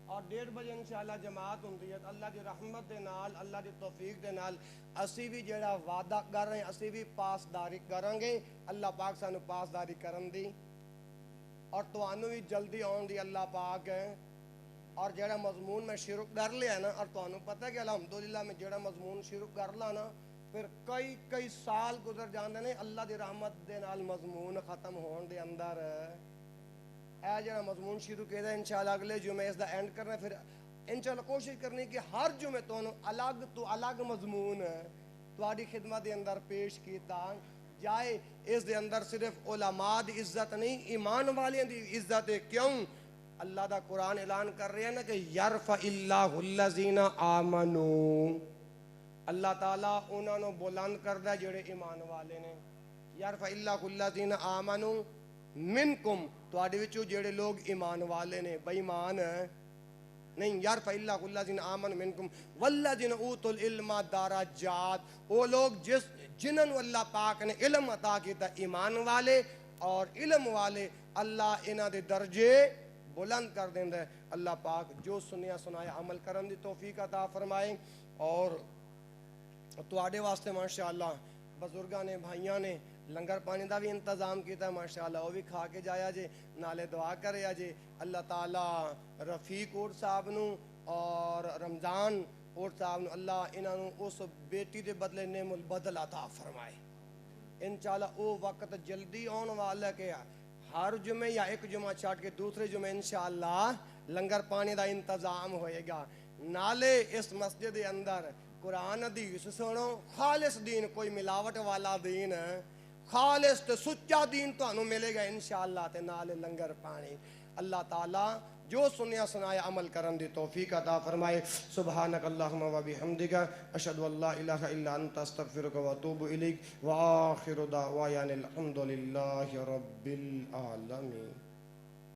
Speaker 2: اور 1:30 بجے انشاءاللہ جماعت ہوندی ہے. اللہ دی رحمت دے نال, اللہ دی توفیق دے نال اسی بھی جڑا وعدہ کر رہے ہیں اسی بھی پاسداری کریں گے. اللہ پاک سانو پاسداری کرن دی اور تمہوں بھی جلدی آن دی اللہ پاک ہے. اور جڑا مضمون میں شروع کر لیا نا, اور تمہوں پتہ ہے کہ الحمدللہ میں جڑا مضمون شروع کر لا نا پھر کئی سال گزر جاندے نے اللہ دی رحمت دے نال مضمون ختم ہون دے اندر. اے جڑا مضمون شروع کیا انشاءاللہ اگلے جمعے اس دا اینڈ کرنا. پھر انشاءاللہ کوشش کرنی کہ ہر جمعے تو الگ مضمون تواڈی خدمت دے اندر پیش کیتا جائے. اس دے اندر صرف علماء دی عزت نہیں, ایمان والیاں دی عزت ہے. کیوں؟ اللہ دا قرآن اعلان کر رہے ہیں نا کہ یرفع اللہ الذین آمنوا, اللہ تعالیٰ انہوں نے بلند کردہ ہے جڑے ایمان والے نے. یرفع اللہ الذین آمنوا منکم, تواڈے وچوں جڑے لوگ ایمان والے نے, بے ایمان نہیں. یرفع اللہ الذین آمنوا منکم والذین اوتوا العلم درجات, وہ لوگ جنہوں اللہ پاک نے علم عطا کیتا, ایمان والے اور علم والے, اللہ انہاں دے درجے بلند کر دیندہ ہے. اللہ پاک جو سنیا سنایا عمل کرن دی توفیق عطا فرمائے. اور تواڈے واسطے ماشاءاللہ بزرگاں نے, بھائیاں نے لنگر پانی دا بھی انتظام کیتا ہے ماشاءاللہ, وہ بھی کھا کے جایا جے, نالے دعا کرے جے. اللہ تعالیٰ رفیق اور صاحب نو اور رمضان اور صاحب نو اللہ انہاں نو اس بیٹی دے بدلے نعم البدل عطا فرمائے. انشاءاللہ او وقت جلدی آن والا کہ ہر جمعے یا ایک جمعہ چھاٹ کے دوسرے جمعے انشاءاللہ لنگر پانی دا انتظام ہوئے گا. نالے اس مسجد دے اندر قرآن حدیث سنو, خالص دین, کوئی ملاوٹ والا دین, خالص تے سچا دین تو انہوں ملے گا انشاءاللہ. تے نالے لنگر پانی. اللہ تعالیٰ جو سنیا سنایا عمل کرن دی توفیق عطا فرمائے. سبحانک اللہم و بحمدک اشہد ان لا الہ الا انت استغفرک و اتوب الیک. وآخر دعوانا الحمدللہ رب العالمین.